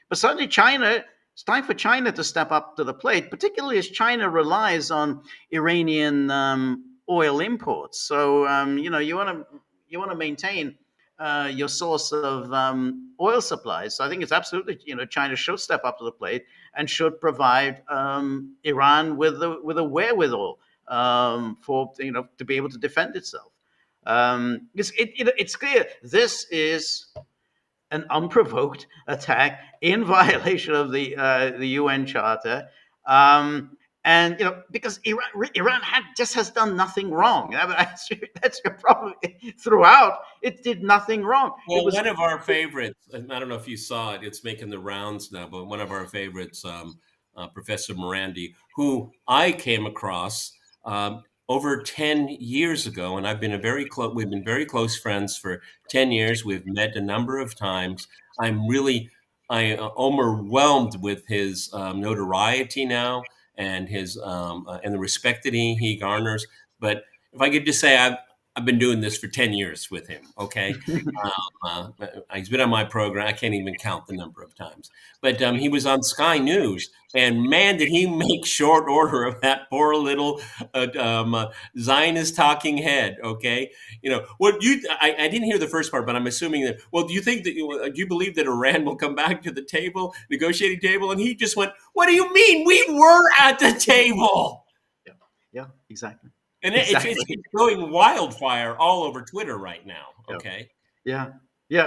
But certainly, China. It's time for China to step up to the plate, particularly as China relies on Iranian oil imports. So you want to maintain your source of oil supplies. So I think it's absolutely, China should step up to the plate and should provide Iran with a wherewithal for to be able to defend itself. It's clear this is an unprovoked attack in violation of the UN Charter. And because Iran has done nothing wrong. That's your problem. Throughout, it did nothing wrong. Well, one of our favorites, and I don't know if you saw it, it's making the rounds now, but one of our favorites, Professor Morandi, who I came across over 10 years ago, and we've been very close friends for 10 years. We've met a number of times. I overwhelmed with his notoriety now and his and the respect that he garners. But if I could just say, I've been doing this for 10 years with him. Okay. He's been on my program. I can't even count the number of times, but he was on Sky News, and man, did he make short order of that poor little Zionist talking head. Okay. I didn't hear the first part, but I'm assuming that, well, do you believe that Iran will come back to the negotiating table? And he just went, what do you mean? We were at the table. Yeah, exactly. And it's going wildfire all over Twitter right now. Okay. Yeah.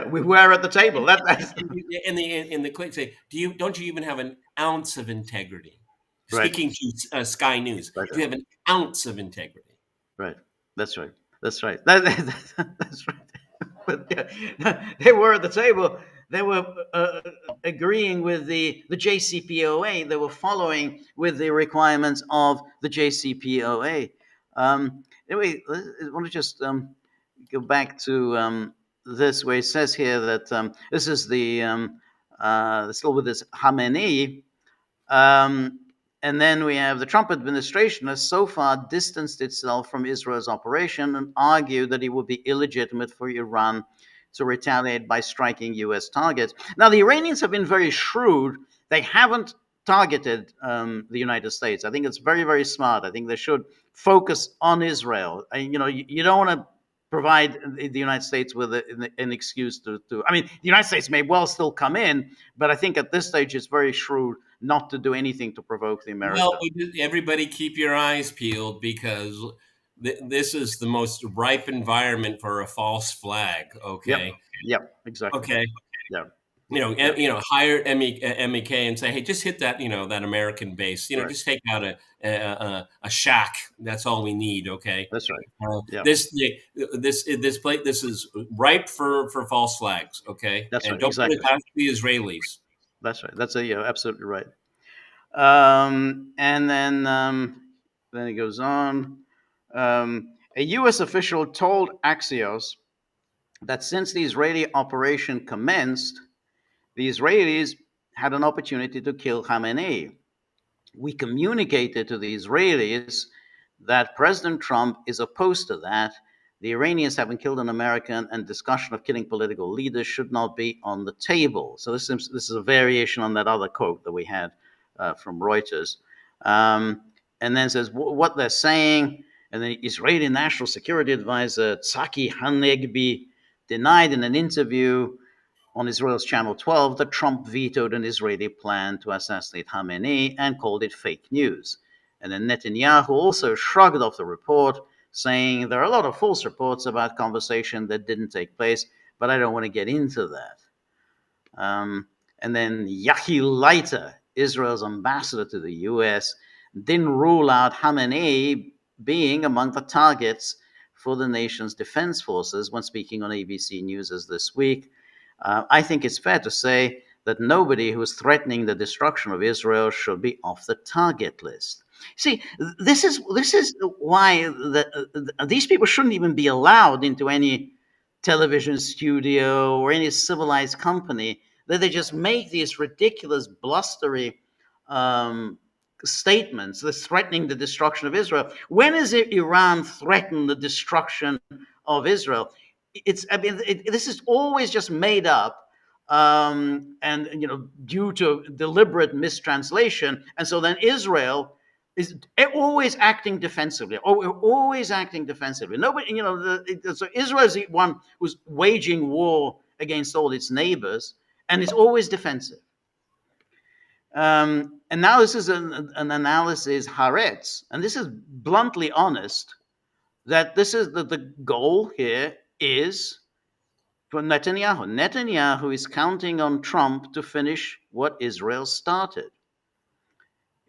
We were at the table. In the click say, don't you even have an ounce of integrity? Right. Speaking to Sky News, do you have an ounce of integrity? Right. That's right. That's right. That's right. But they were at the table. They were agreeing with the JCPOA. They were following with the requirements of the JCPOA. Anyway, I want to just go back to this, where it says here that this is still with this Khamenei, and then we have the Trump administration has so far distanced itself from Israel's operation and argued that it would be illegitimate for Iran to retaliate by striking U.S. targets. Now, the Iranians have been very shrewd. They haven't targeted the United States. I think it's very, very smart. I think they should focus on Israel. You don't want to provide the United States with an excuse to. I mean, the United States may well still come in, but I think at this stage it's very shrewd not to do anything to provoke the Americans. Well, everybody keep your eyes peeled, because this is the most ripe environment for a false flag. Okay. Yep. Exactly. Okay. Yeah. Hire MEK and say, hey, just hit that, that American base. Right. Just take out a shack. That's all we need. Okay. That's right. This is ripe for false flags. Okay. That's right. Don't Exactly. put it past the Israelis. That's right. That's absolutely right. And then it goes on. A U.S. official told Axios that since the Israeli operation commenced, the Israelis had an opportunity to kill Khamenei. We communicated to the Israelis that President Trump is opposed to that. The Iranians haven't killed an American, and discussion of killing political leaders should not be on the table. So this is a variation on that other quote that we had from Reuters. And then says what they're saying. And the Israeli National Security Advisor Tzaki Hanegbi denied in an interview on Israel's Channel 12 that Trump vetoed an Israeli plan to assassinate Khamenei and called it fake news. And then Netanyahu also shrugged off the report, saying there are a lot of false reports about conversation that didn't take place, but I don't want to get into that. And then Yahi Leiter, Israel's ambassador to the U.S., didn't rule out Khamenei being among the targets for the nation's defense forces when speaking on ABC News this week. I think it's fair to say that nobody who is threatening the destruction of Israel should be off the target list. See, this is why these people shouldn't even be allowed into any television studio or any civilized company. That they just make these ridiculous, blustery statements, this threatening the destruction of Israel. When has Iran threatened the destruction of Israel? This is always just made up, and due to deliberate mistranslation. And so then Israel is always acting defensively. Oh, we're always acting defensively. Nobody, so Israel is the one who's waging war against all its neighbors, and is always defensive. And now this is an analysis Haaretz, and this is bluntly honest, that this is the goal here is for Netanyahu. Netanyahu is counting on Trump to finish what Israel started.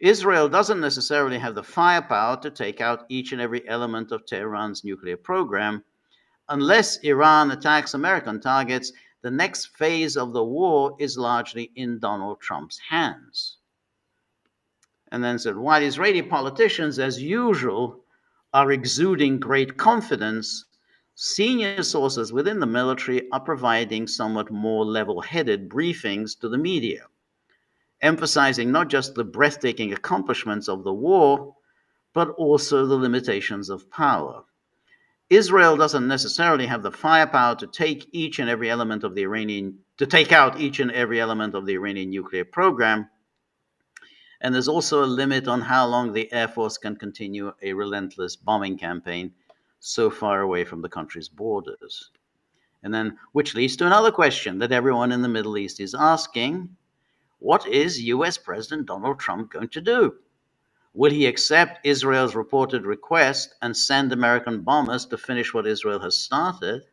Israel doesn't necessarily have the firepower to take out each and every element of Tehran's nuclear program. Unless Iran attacks American targets, the next phase of the war is largely in Donald Trump's hands. And then said, while Israeli politicians, as usual, are exuding great confidence, senior sources within the military are providing somewhat more level-headed briefings to the media, emphasizing not just the breathtaking accomplishments of the war, but also the limitations of power. Israel doesn't necessarily have the firepower to take out each and every element of the Iranian nuclear program. And there's also a limit on how long the Air Force can continue a relentless bombing campaign so far away from the country's borders. And then, which leads to another question that everyone in the Middle East is asking. What is US President Donald Trump going to do? Will he accept Israel's reported request and send American bombers to finish what Israel has started?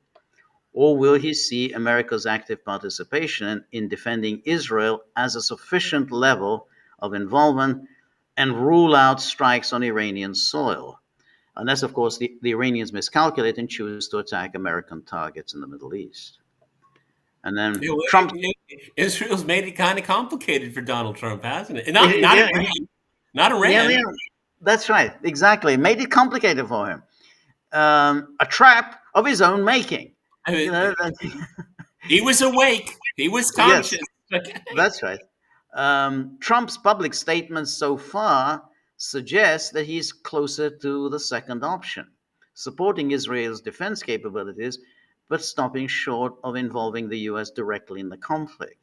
Or will he see America's active participation in defending Israel as a sufficient level of involvement and rule out strikes on Iranian soil? Unless, of course, the Iranians miscalculate and choose to attack American targets in the Middle East. And then Israel's made it kind of complicated for Donald Trump, hasn't it? Not Iran. Yeah, that's right. Exactly. Made it complicated for him. A trap of his own making. He was awake. He was conscious. Yes, that's right. Trump's public statements so far suggest that he's closer to the second option, supporting Israel's defense capabilities, but stopping short of involving the U.S. directly in the conflict.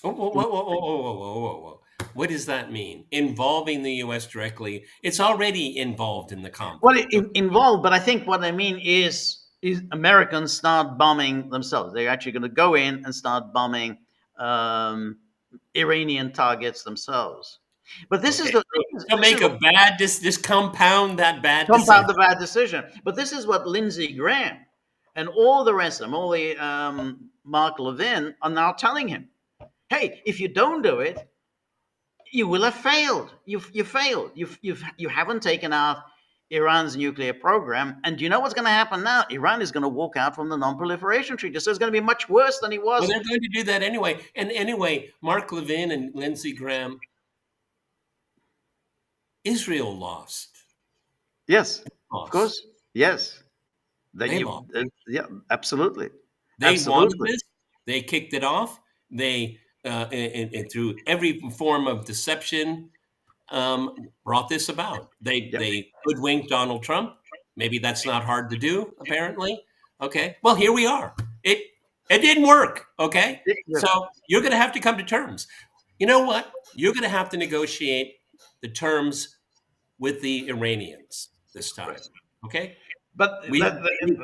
Whoa. What does that mean? Involving the U.S. directly? It's already involved in the conflict. Well, involved, but I think what I mean is Americans start bombing themselves. They're actually going to go in and start bombing Iranian targets themselves. But this is compound that bad the bad decision. But this is what Lindsey Graham and all the rest of them, all the Mark Levin, are now telling him. Hey, if you don't do it, you will have failed. You failed. You haven't taken out Iran's nuclear program. And do you know what's going to happen now? Iran is going to walk out from the non-proliferation treaty. So it's going to be much worse than it was. Well, they're going to do that anyway. And anyway, Mark Levin and Lindsey Graham, Israel lost. Yes, of course. Yes. They lost. Yeah, absolutely. They wanted this. They kicked it off. They, through every form of deception, brought this about. They hoodwinked Donald Trump. Maybe that's not hard to do, apparently. Okay. Well, here we are. It didn't work. Okay. So you're going to have to come to terms. You know what? You're going to have to negotiate the terms with the Iranians this time. Okay. But we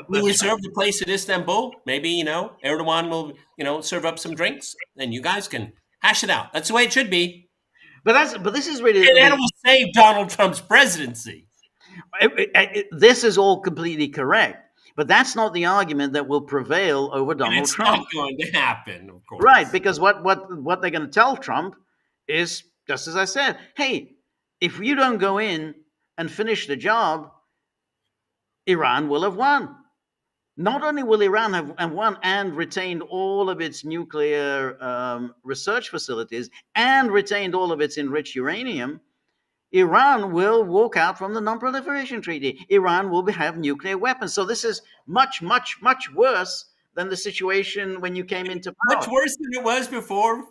reserve the place at Istanbul. Maybe, Erdogan will, serve up some drinks and you guys can hash it out. That's the way it should be. But this is really... And that will save Donald Trump's presidency. This is all completely correct. But that's not the argument that will prevail over Donald Trump. It's not going to happen, of course. Right, because what they're going to tell Trump is, just as I said, hey, if you don't go in and finish the job, Iran will have won. Not only will Iran have won and retained all of its nuclear research facilities and retained all of its enriched uranium, Iran will walk out from the non-proliferation treaty. Iran will have nuclear weapons. So this is much, much, much worse than the situation when you came into power. Much worse than it was before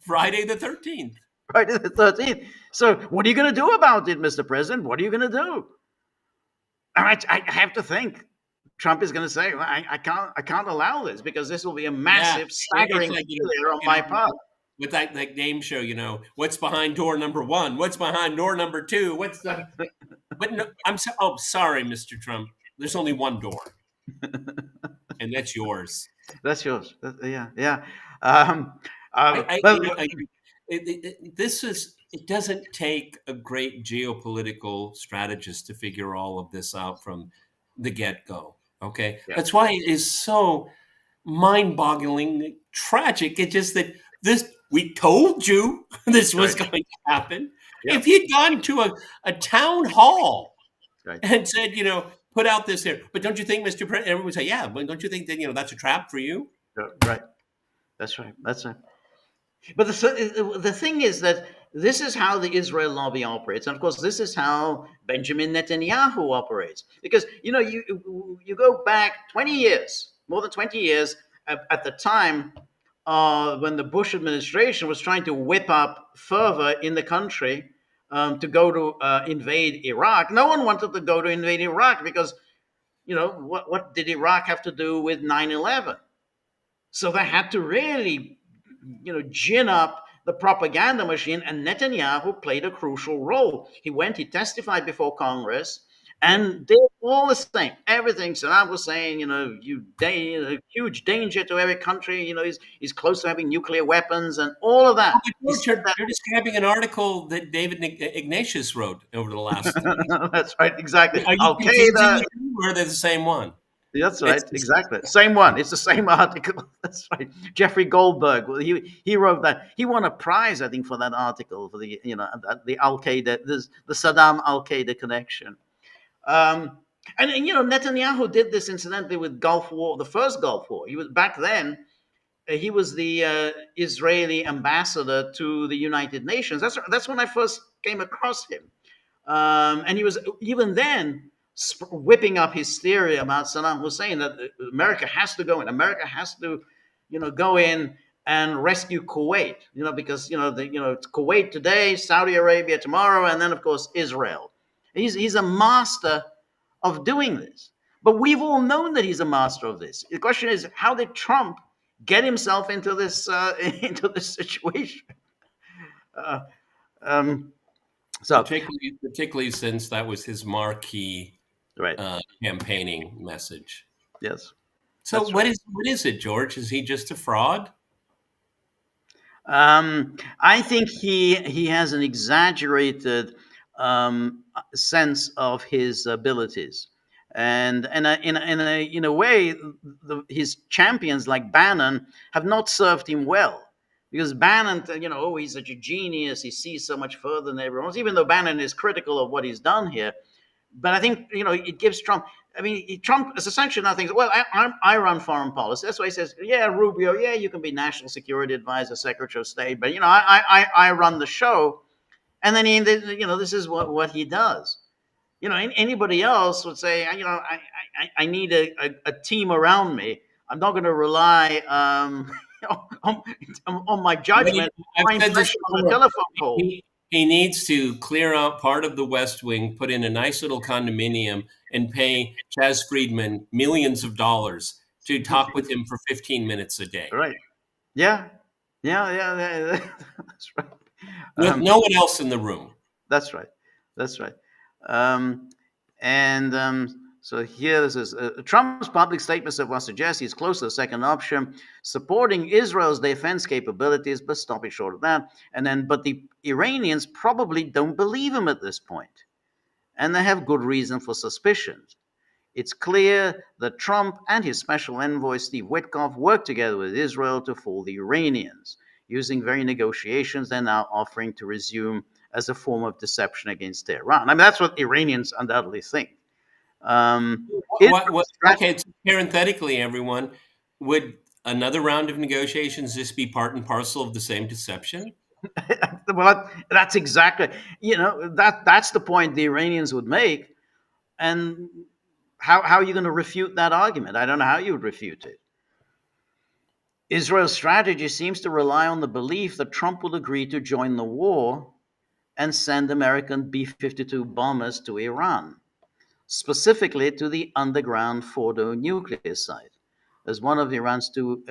Friday the 13th. Friday the 13th. So what are you going to do about it, Mr. President? What are you going to do? I have to think. Trump is going to say, well, I can't allow this because this will be a massive, staggering failure on my part. with that game show, what's behind door number 1? What's behind door number 2? But no, sorry, Mr. Trump. There's only one door, and that's yours. That's yours. Yeah, yeah. Um, but It doesn't take a great geopolitical strategist to figure all of this out from the get-go. Okay, Yeah. That's why it is so mind-bogglingly tragic. It's just that we told you this was Right. going to happen. Yeah. If you'd gone to a town hall Right. and said, put out this here, but don't you think, Mr. President? Everyone would say, yeah, but don't you think that that's a trap for you? Right. That's right. That's right. But the thing is that this is how the Israel lobby operates, and of course, this is how Benjamin Netanyahu operates. Because you go back 20 years, more than 20 years, at the time when the Bush administration was trying to whip up fervor in the country to go to invade Iraq. No one wanted to go to invade Iraq because what did Iraq have to do with 9/11? So they had to really gin up the propaganda machine, and Netanyahu played a crucial role. He testified before Congress and did all the same, everything Saddam was saying, huge danger to every country, he's close to having nuclear weapons and all of that. You're describing an article that David Ignatius wrote over the last. That's right, exactly. Are you confusing the two, or they're the same one? That's right, exactly. Same one. It's the same article. That's right. Jeffrey Goldberg. He wrote that. He won a prize, I think, for that article for the Al Qaeda, the Saddam Al Qaeda connection. And Netanyahu did this incidentally with Gulf War, the first Gulf War. He was back then. He was the Israeli ambassador to the United Nations. That's when I first came across him, and he was even then whipping up hysteria about Saddam Hussein, that America has to go in. America has to, go in and rescue Kuwait. Because it's Kuwait today, Saudi Arabia tomorrow, and then of course Israel. He's a master of doing this. But we've all known that he's a master of this. The question is, how did Trump get himself into this situation? So particularly since that was his marquee right. Campaigning message. Yes. So what is it, George? Is he just a fraud? I think he has an exaggerated sense of his abilities, and in a way, his champions like Bannon have not served him well. Because Bannon, he's such a genius. He sees so much further than everyone else, even though Bannon is critical of what he's done here. But I think, it gives Trump, Trump is essentially nothing. Well, I run foreign policy. That's why he says, yeah, Rubio, yeah, you can be national security advisor, secretary of state, but, I run the show. And then, this is what he does. Anybody else would say, I need a team around me. I'm not going to rely on my judgment. On the telephone pole. He needs to clear out part of the West Wing, put in a nice little condominium, and pay Chaz Friedman millions of dollars to talk with him for 15 minutes a day. Right. Yeah. That's right. With no one else in the room. That's right. So here this is Trump's public statements of what suggests he's close to the second option, supporting Israel's defense capabilities, but stopping short of that. But the Iranians probably don't believe him at this point, and they have good reason for suspicions. It's clear that Trump and his special envoy Steve Witkoff worked together with Israel to fool the Iranians, using very negotiations they're now offering to resume as a form of deception against Tehran. That's what Iranians undoubtedly think. Okay, so parenthetically, everyone, would another round of negotiations just be part and parcel of the same deception? Well, that's exactly, that's the point the Iranians would make. And how are you going to refute that argument? I don't know how you would refute it. Israel's strategy seems to rely on the belief that Trump will agree to join the war and send American B-52 bombers to Iran, specifically to the underground Fordo nuclear site, as one of Iran's two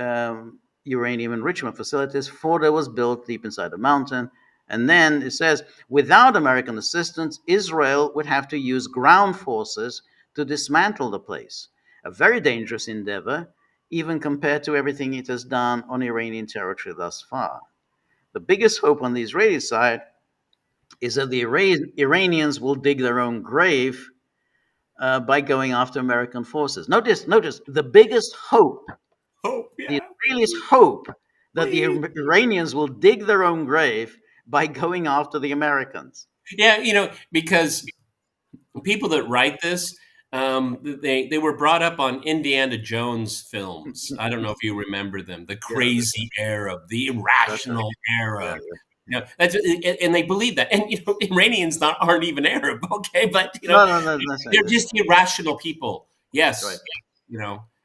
uranium enrichment facilities. Fordo was built deep inside the mountain. And then it says, without American assistance, Israel would have to use ground forces to dismantle the place. A very dangerous endeavor, even compared to everything it has done on Iranian territory thus far. The biggest hope on the Israeli side is that the Iranians will dig their own grave by going after American forces. Notice, the biggest hope, the yeah. Israelis hope that the Please. Iranians will dig their own grave by going after the Americans. Yeah, because people that write this, they were brought up on Indiana Jones films. I don't know if you remember them. The Yeah, crazy Arab, the that's right. irrational Yeah, Arab. And they believe that. And Iranians aren't even Arab, okay? But no, that's right. they're just irrational people. Yes, Right.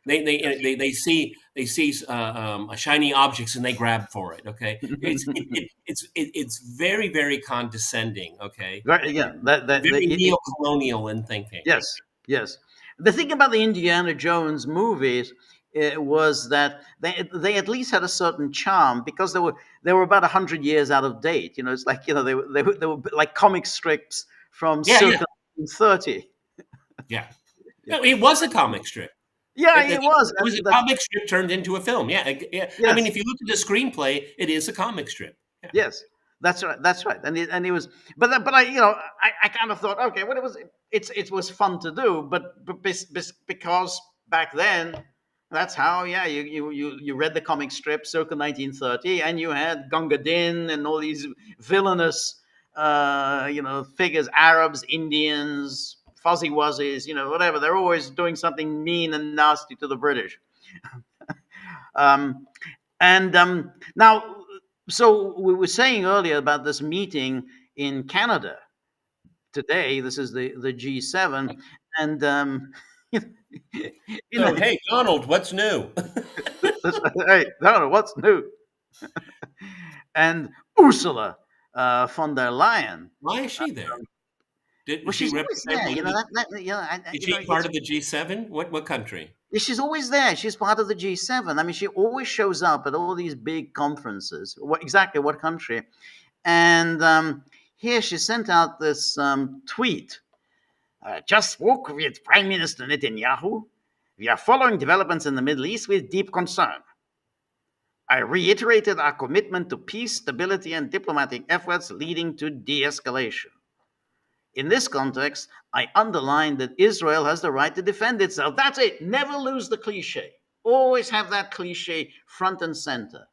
they see a shiny objects and they grab for it. Okay, it's very, very condescending. Okay, Yeah, very neo-colonial in thinking. yes. The thing about the Indiana Jones movies was that they at least had a certain charm because they were about 100 years out of date. It's like they were like comic strips from circa 1930. Yeah. No, it was a comic strip. Yeah, it was. It was a comic strip turned into a film. Yeah. Yes. I mean, if you look at the screenplay, it is a comic strip. Yeah. Yes, that's right. And he was, but I kind of thought, okay, well, it was fun to do, but because back then, that's how, you read the comic strip circa 1930, and you had Gunga Din and all these villainous, figures, Arabs, Indians, fuzzy wuzzies, whatever. They're always doing something mean and nasty to the British. Now. So we were saying earlier about this meeting in Canada today. This is the G7, and Hey, Donald, what's new? hey, Donald, what's new? And Ursula von der Leyen. Why is she there? She's always there. Is she part of the G7? What country? She's always there. She's part of the G7. I mean, she always shows up at all these big conferences. Exactly what country? And here she sent out this tweet. Just spoke with Prime Minister Netanyahu. We are following developments in the Middle East with deep concern. I reiterated our commitment to peace, stability, and diplomatic efforts leading to de-escalation. In this context, I underline that Israel has the right to defend itself. That's it. Never lose the cliche. Always have that cliche front and center.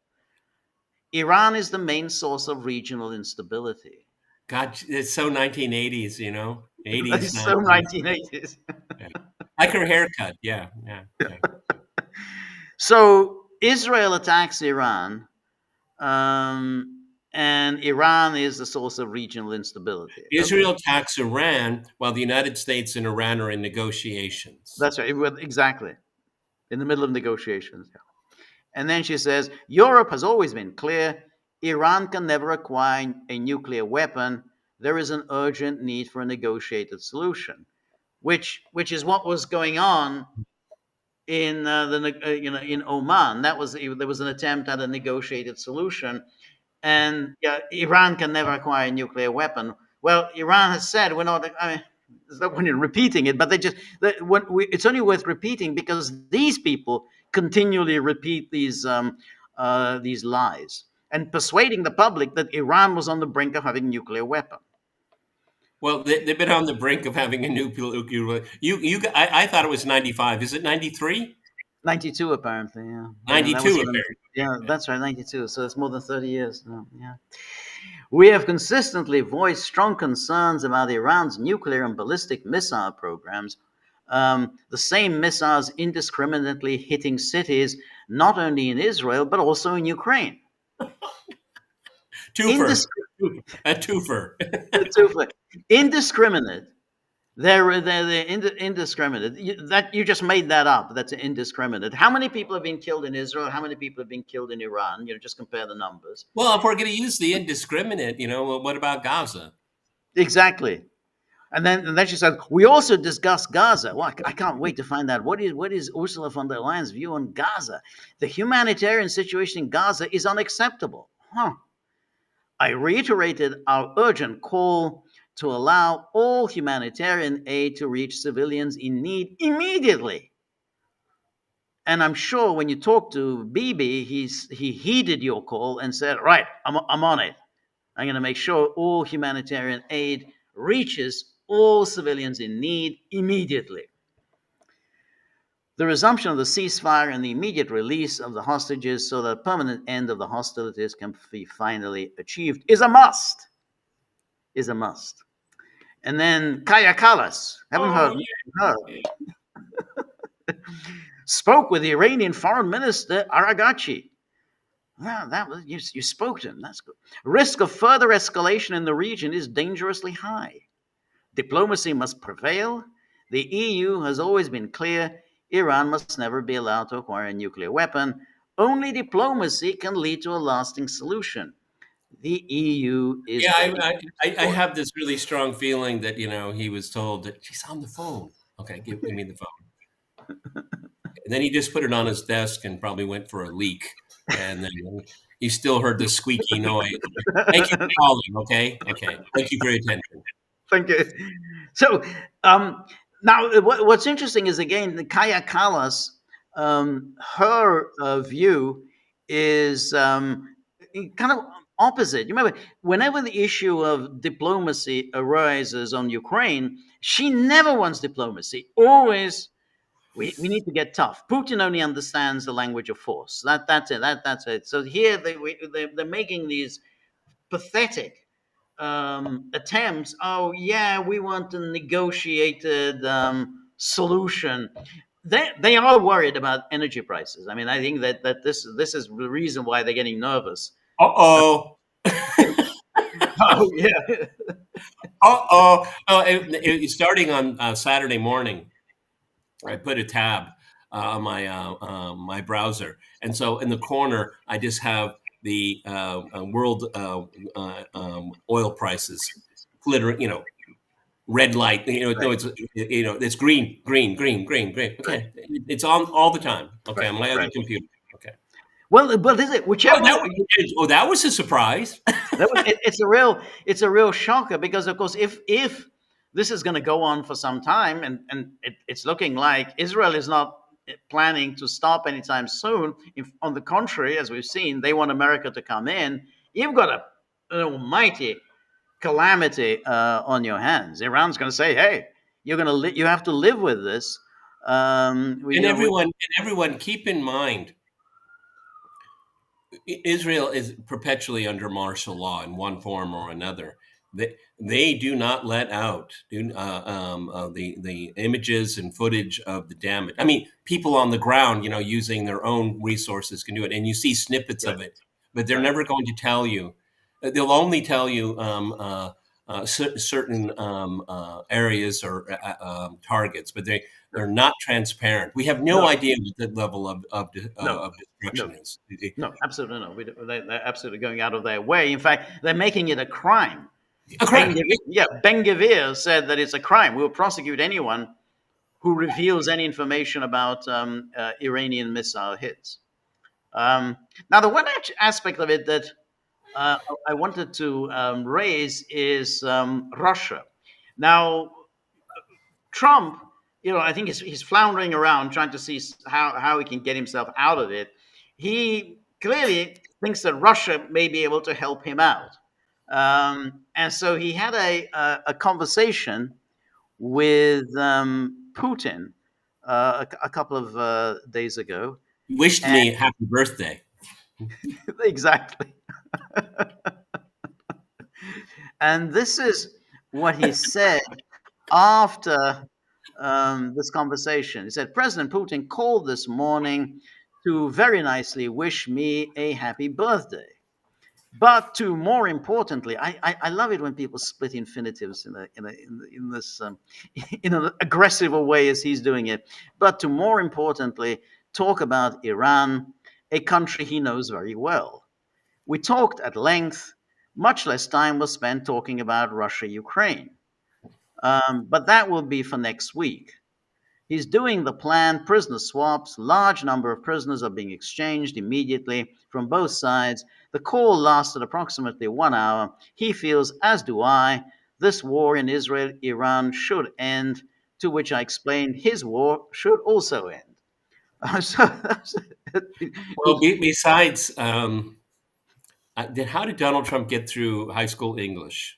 Iran is the main source of regional instability. God, it's so 1980s, 80s. It's so 1980s. Yeah. Like her haircut. Yeah. So Israel attacks Iran. And Iran is the source of regional instability. Israel attacks Iran while the United States and Iran are in negotiations. That's right. Exactly. In the middle of negotiations. Yeah. And then she says, Europe has always been clear. Iran can never acquire a nuclear weapon. There is an urgent need for a negotiated solution, which is what was going on in in Oman. There was an attempt at a negotiated solution. And Iran can never acquire a nuclear weapon. Well, Iran has said we're not. I mean, there's no point in repeating it, but it's only worth repeating because these people continually repeat these lies and persuading the public that Iran was on the brink of having a nuclear weapon. Well, they've been on the brink of having a nuclear weapon. I thought it was 95. Is it 93? 92, apparently, yeah. 92, apparently. Yeah, that's right, 92. So it's more than 30 years now. Yeah. We have consistently voiced strong concerns about Iran's nuclear and ballistic missile programs. The same missiles indiscriminately hitting cities, not only in Israel, but also in Ukraine. Twofer. A twofer. Indiscriminate. They're indiscriminate. You just made that up. That's indiscriminate. How many people have been killed in Israel? How many people have been killed in Iran? Just compare the numbers. Well, if we're going to use the indiscriminate, what about Gaza? Exactly. And then she said, we also discussed Gaza. Well, I can't wait to find out what is Ursula von der Leyen's view on Gaza. The humanitarian situation in Gaza is unacceptable. I reiterated our urgent call to allow all humanitarian aid to reach civilians in need immediately. And I'm sure when you talk to Bibi, he heeded your call and said, right, I'm on it. I'm going to make sure all humanitarian aid reaches all civilians in need immediately. The resumption of the ceasefire and the immediate release of the hostages so that a permanent end of the hostilities can be finally achieved is a must. Is a must. And then Kaya Kallas, haven't heard her, spoke with the Iranian Foreign Minister Araghchi. Well, that was you spoke to him. That's good. Risk of further escalation in the region is dangerously high. Diplomacy must prevail. The EU has always been clear Iran must never be allowed to acquire a nuclear weapon. Only diplomacy can lead to a lasting solution. The EU is. Yeah, I have this really strong feeling that he was told that she's on the phone. Okay, give me the phone. And then he just put it on his desk and probably went for a leak. And then he still heard the squeaky noise. Thank you for calling. Okay. Thank you for your attention. Thank you. So now, what's interesting is again the Kaya Kallas. Her view is kind of opposite. You remember, whenever the issue of diplomacy arises on Ukraine, she never wants diplomacy. Always. We need to get tough. Putin only understands the language of force. That's it. That's it. So here they're making these pathetic attempts. Oh yeah, we want a negotiated solution. They are worried about energy prices. I mean, I think that this is the reason why they're getting nervous. Oh yeah. Starting on Saturday morning, I put a tab on my browser, and so in the corner I just have the world oil prices glittering. Red light. It's green. Okay, it's on all the time. Okay, on my other computer. Okay. Well, but is it whichever? That was a surprise. It's a real shocker because, of course, if this is going to go on for some time, and it's looking like Israel is not planning to stop anytime soon. On the contrary, as we've seen, they want America to come in. You've got an almighty calamity on your hands. Iran's going to say, "Hey, you have to live with this." Everyone, keep in mind, Israel is perpetually under martial law in one form or another. They do not let out the images and footage of the damage. I mean, people on the ground, using their own resources can do it, and you see snippets of it, but they're never going to tell you. They'll only tell you certain areas or targets, but they're not transparent. We have no idea what the level of destruction is. No, absolutely no. They're absolutely going out of their way. In fact, they're making it a crime. Ben Gvir said that it's a crime. We'll prosecute anyone who reveals any information about Iranian missile hits. Now, the one aspect of it that I wanted to raise is Russia. Now, Trump, I think he's floundering around trying to see how he can get himself out of it. He clearly thinks that Russia may be able to help him out. And so he had a conversation with Putin a couple of days ago. He wished me happy birthday. Exactly. And this is what he said after this conversation. He said, President Putin called this morning to very nicely wish me a happy birthday. But to more importantly, I love it when people split infinitives in this in an aggressive way as he's doing it. But to more importantly, talk about Iran, a country he knows very well. We talked at length. Much less time was spent talking about Russia, Ukraine. But that will be for next week. He's doing the planned prisoner swaps. Large number of prisoners are being exchanged immediately from both sides. The call lasted approximately 1 hour. He feels, as do I, this war in Israel Iran should end, to which I explained his war should also end. So Well, besides, how did Donald Trump get through high school English?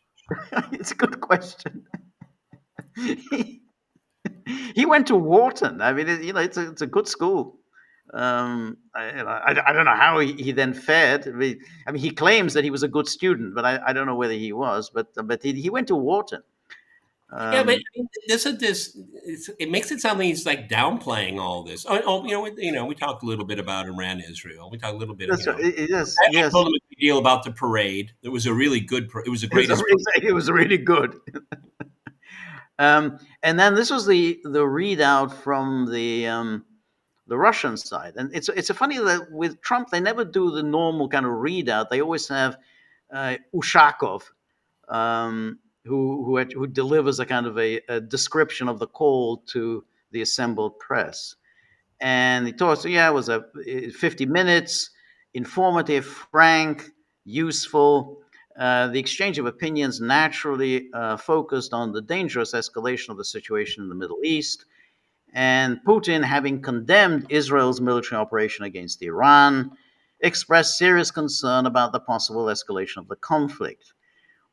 it's a good question. He went to Wharton. I mean, it's a good school. I don't know how he then fared. I mean, he claims that he was a good student, but I don't know whether he was. But he went to Wharton. Yeah, but I mean, it makes it sound like he's like downplaying all this. We talked a little bit about Iran, Israel. We talked a little bit. That's right. Yes, I yes. told him a big deal about the parade. It was a really good. It was the greatest. It was really good. And then this was the readout from the Russian side, and it's a funny that with Trump they never do the normal kind of readout. They always have Ushakov, who delivers a kind of a description of the call to the assembled press, and he talks. Yeah, it was 50 minutes, informative, frank, useful. The exchange of opinions naturally focused on the dangerous escalation of the situation in the Middle East, and Putin, having condemned Israel's military operation against Iran, expressed serious concern about the possible escalation of the conflict,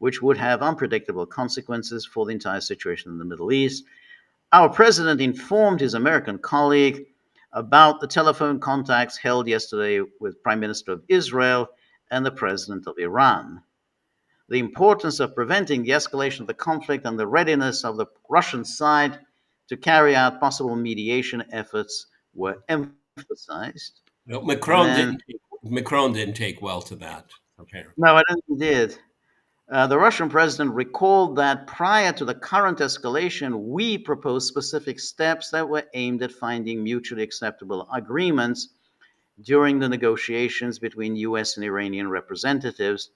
which would have unpredictable consequences for the entire situation in the Middle East. Our president informed his American colleague about the telephone contacts held yesterday with Prime Minister of Israel and the President of Iran. The importance of preventing the escalation of the conflict and the readiness of the Russian side to carry out possible mediation efforts were emphasized. No, Macron didn't take well to that, apparently. No, I don't think he did. The Russian president recalled that prior to the current escalation, we proposed specific steps that were aimed at finding mutually acceptable agreements during the negotiations between US and Iranian representatives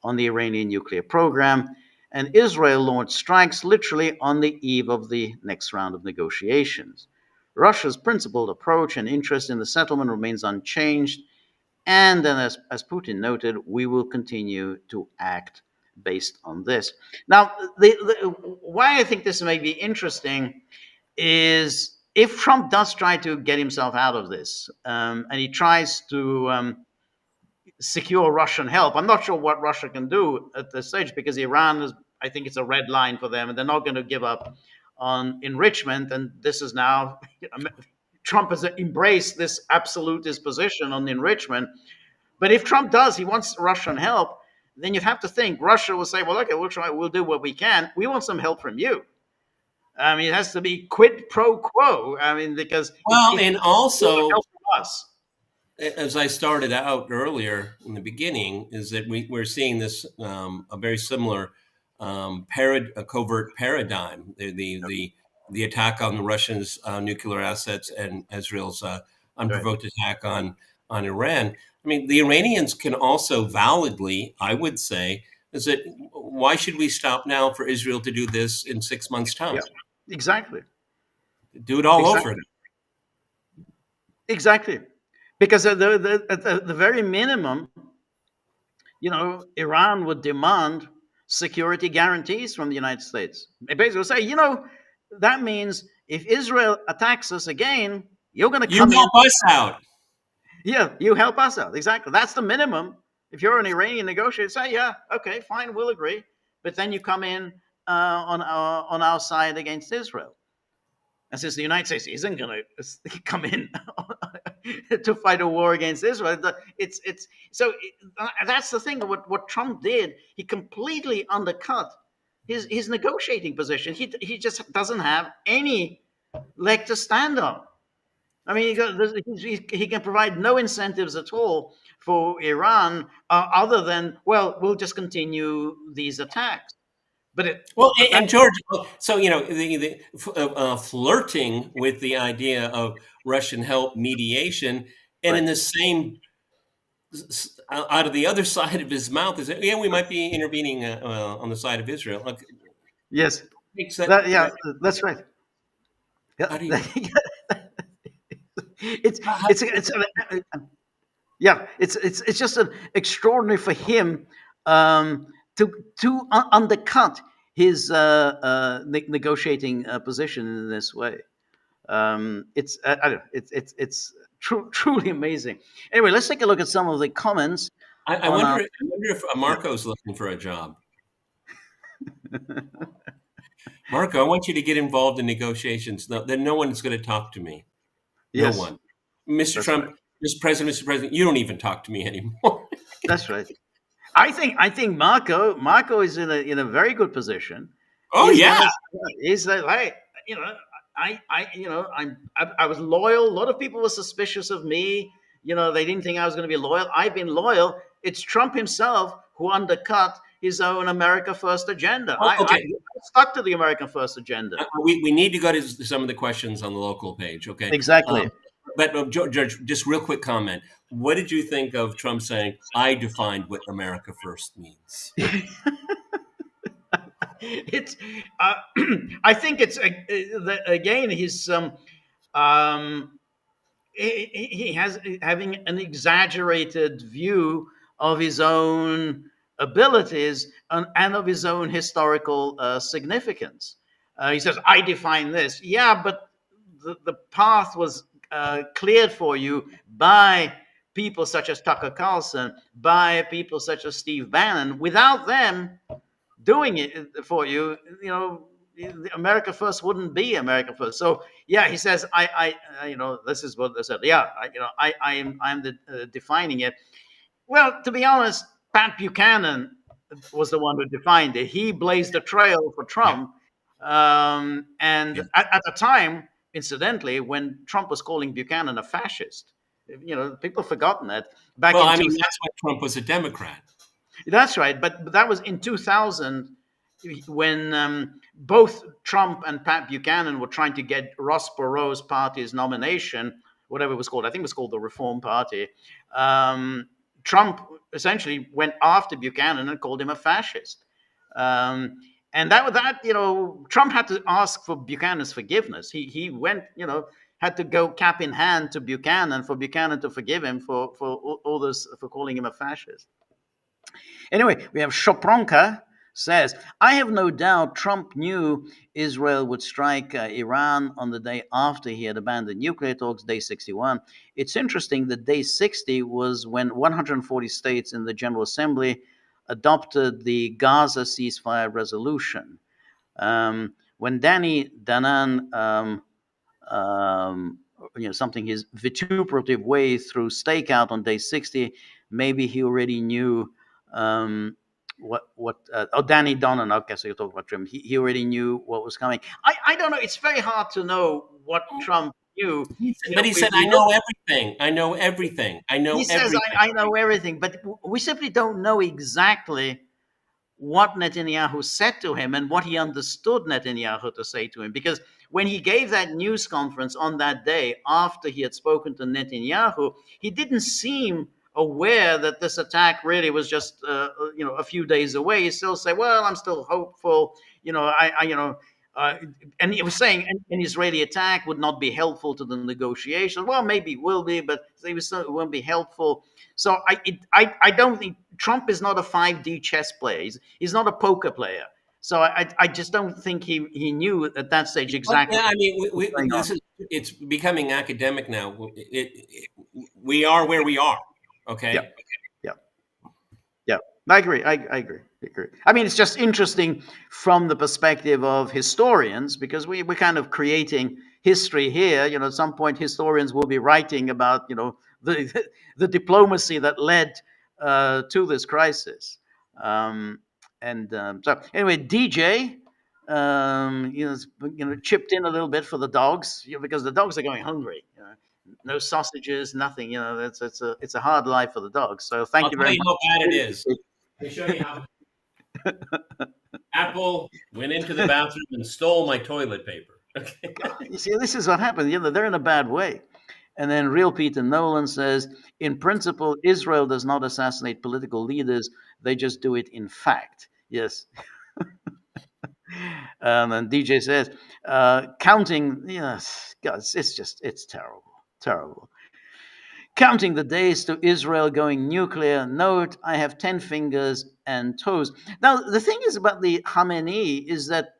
on the Iranian nuclear program, and Israel launched strikes literally on the eve of the next round of negotiations. Russia's principled approach and interest in the settlement remains unchanged, and then, as Putin noted, we will continue to act based on this. Now, why I think this may be interesting is if Trump does try to get himself out of this, and he tries to secure Russian help. I'm not sure what Russia can do at this stage because Iran is, I think it's a red line for them, and they're not going to give up on enrichment. And this is now, Trump has embraced this absolutist position on enrichment. But if Trump does, he wants Russian help, then you'd have to think Russia will say, well, okay, we'll do what we can. We want some help from you. I mean, it has to be quid pro quo. I mean, because and also help from us. As I started out earlier in the beginning, is that we're seeing this a very similar a covert paradigm. The attack on the Russians' nuclear assets and Israel's unprovoked attack on Iran. I mean, the Iranians can also validly, I would say, is that why should we stop now for Israel to do this in 6 months' time? Yeah, exactly. Do it all over again. Exactly. Because at the very minimum, Iran would demand security guarantees from the United States. It basically say, that means if Israel attacks us again, you're going to come in. You help us out. Yeah, you help us out. Exactly. That's the minimum. If you're an Iranian negotiator, say, yeah, okay, fine, we'll agree. But then you come in on our side against Israel. And since the United States isn't going to come in to fight a war against Israel, that's the thing. What Trump did, he completely undercut his negotiating position. He just doesn't have any leg to stand on. I mean, he can provide no incentives at all for Iran other than, well, we'll just continue these attacks. And George, so flirting with the idea of Russian help mediation, and in the same, out of the other side of his mouth is, we might be intervening on the side of Israel. Yes, makes that. That's right. How Yeah, do you? it's yeah, it's just an extraordinary for him to undercut his negotiating position in this way. It's I don't know, it's truly amazing. Anyway, let's take a look at some of the comments I on wonder. our. I wonder if Marco's looking for a job. Marco, I want you to get involved in negotiations. No, then no one's going to talk to me. No Yes, one. Mr. that's Trump, right. Mr. President, you don't even talk to me anymore. That's right. I think Marco is in a very good position. Oh He's yeah. gonna he's like, hey, you know, I was loyal. A lot of people were suspicious of me. They didn't think I was going to be loyal. I've been loyal. It's Trump himself who undercut his own America First agenda. I Okay. stuck to the American First agenda. We need to go to some of the questions on the local page. Okay. Exactly. But George, just real quick comment. What did you think of Trump saying, "I defined what America First means"? It's I think it's again he's he has having an exaggerated view of his own abilities and of his own historical significance. He says, I define this. Yeah, but the path was cleared for you by people such as Tucker Carlson, by people such as Steve Bannon. Without them doing it for you, America First wouldn't be America First. So yeah, he says, this is what they said. Yeah, I'm defining it. Well, to be honest, Pat Buchanan was the one who defined it. He blazed the trail for Trump, and Yeah. at the time, incidentally, when Trump was calling Buchanan a fascist, people have forgotten that back Well, in I mean, that's when Trump was a Democrat. That's right, but that was in 2000 when both Trump and Pat Buchanan were trying to get Ross Perot's party's nomination, whatever it was called. I think it was called the Reform Party. Trump essentially went after Buchanan and called him a fascist. And Trump had to ask for Buchanan's forgiveness. He went, had to go cap in hand to Buchanan for Buchanan to forgive him for all this, for calling him a fascist. Anyway, we have Shopronka says, I have no doubt Trump knew Israel would strike Iran on the day after he had abandoned nuclear talks, day 61. It's interesting that day 60 was when 140 states in the General Assembly adopted the Gaza ceasefire resolution. When Danny Danan, something his vituperative way through stakeout on day 60, maybe he already knew Danny Donnan. Okay, so you're talking about Trump. He already knew what was coming. I don't know. It's very hard to know what Trump knew. But he said, I know everything. I know everything. I know he says, everything. I know everything. But we simply don't know exactly what Netanyahu said to him and what he understood Netanyahu to say to him. Because when he gave that news conference on that day after he had spoken to Netanyahu, he didn't seem aware that this attack really was just a few days away. He still say, well, I'm still hopeful, and he was saying an Israeli attack would not be helpful to the negotiations. Well, maybe it will be, but it won't be helpful. So I don't think Trump is not a 5D chess player. He's not a poker player. So I just don't think he knew at that stage exactly. Yeah, I mean, it's becoming academic now. We are where we are. Okay. Yeah. I agree. I agree. I mean, it's just interesting from the perspective of historians because we're kind of creating history here. At some point, historians will be writing about the diplomacy that led to this crisis. So anyway, DJ, chipped in a little bit for the dogs because the dogs are going hungry. No sausages, nothing. It's a hard life for the dogs. So thank you very much. How bad it is. Let me show you how. Apple went into the bathroom and stole my toilet paper. Okay. You see, this is what happened. They're in a bad way. And then Real Peter Nolan says, in principle, Israel does not assassinate political leaders. They just do it in fact. Yes. And DJ says, counting, yes, God, it's terrible, terrible. Counting the days to Israel going nuclear. Note, I have 10 fingers and toes. Now, the thing is about the Khamenei is that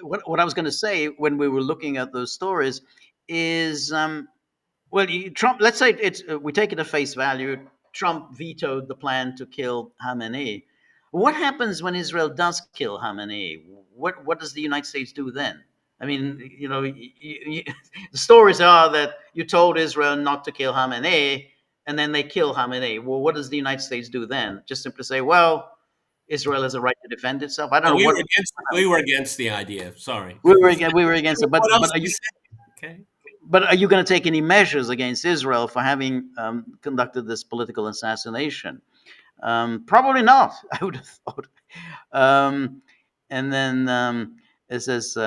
what I was going to say when we were looking at those stories is, well, Trump, let's say we take it at face value. Trump vetoed the plan to kill Khamenei. What happens when Israel does kill Khamenei? What does the United States do then? I mean, the stories are that you told Israel not to kill Khamenei, and then they kill Khamenei. Well, what does the United States do then? Just simply say, well, Israel has a right to defend itself. I don't know what we were against the idea. Sorry, we were against it. But what else are do you? say? Okay. But are you going to take any measures against Israel for having conducted this political assassination? Probably not. I would have thought. And then it says,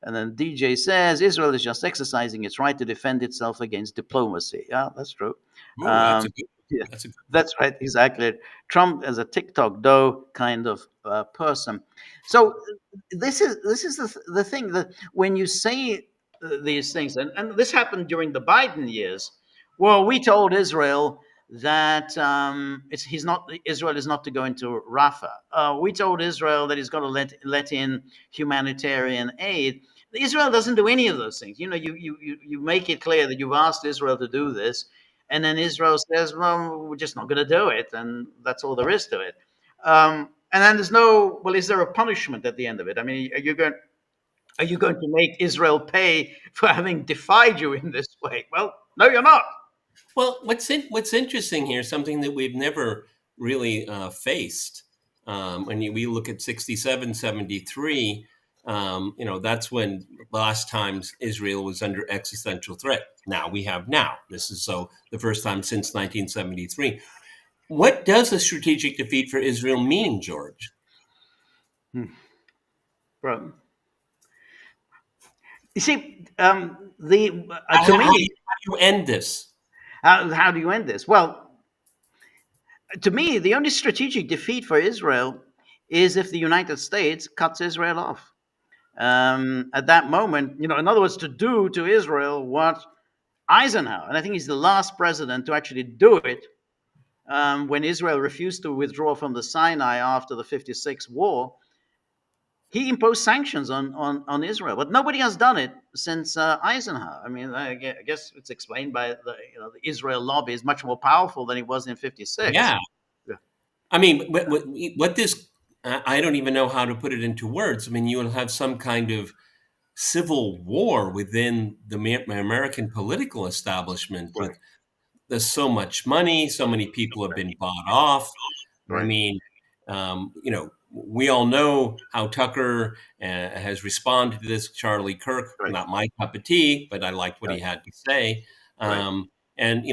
and then DJ says Israel is just exercising its right to defend itself against diplomacy. Yeah, that's true. Ooh, that's a good. Yeah, That's a good. that's right, exactly. Trump is a TikTok dough kind of person. So this is the thing that when you say these things, and this happened during the Biden years. Well, we told Israel that Israel is not to go into Rafah. We told Israel that he's got to let in humanitarian aid. Israel doesn't do any of those things. You make it clear that you've asked Israel to do this, and then Israel says, "Well, we're just not going to do it," and that's all there is to it. And then there's no. Well, is there a punishment at the end of it? I mean, are you going to make Israel pay for having defied you in this way? Well, no, you're not. Well, what's interesting here, something that we've never really faced. When we look at 67, 73, that's when last times Israel was under existential threat. Now we have now. This is the first time since 1973. What does a strategic defeat for Israel mean, George? Right. You see, to me, how do you end this? How do you end this? Well, to me, the only strategic defeat for Israel is if the United States cuts Israel off. At that moment, in other words, to do to Israel what Eisenhower, and I think he's the last president to actually do it, when Israel refused to withdraw from the Sinai after the 56 war, he imposed sanctions on Israel, but nobody has done it since Eisenhower. I mean, I guess it's explained by the Israel lobby is much more powerful than it was in 56. Yeah. I mean, what this, I don't even know how to put it into words. I mean, you will have some kind of civil war within the American political establishment. Right. There's so much money, so many people have been bought off. Right. I mean, we all know how Tucker has responded to this. Charlie Kirk, Right. not my cup of tea, but I liked what he had to say. Right. And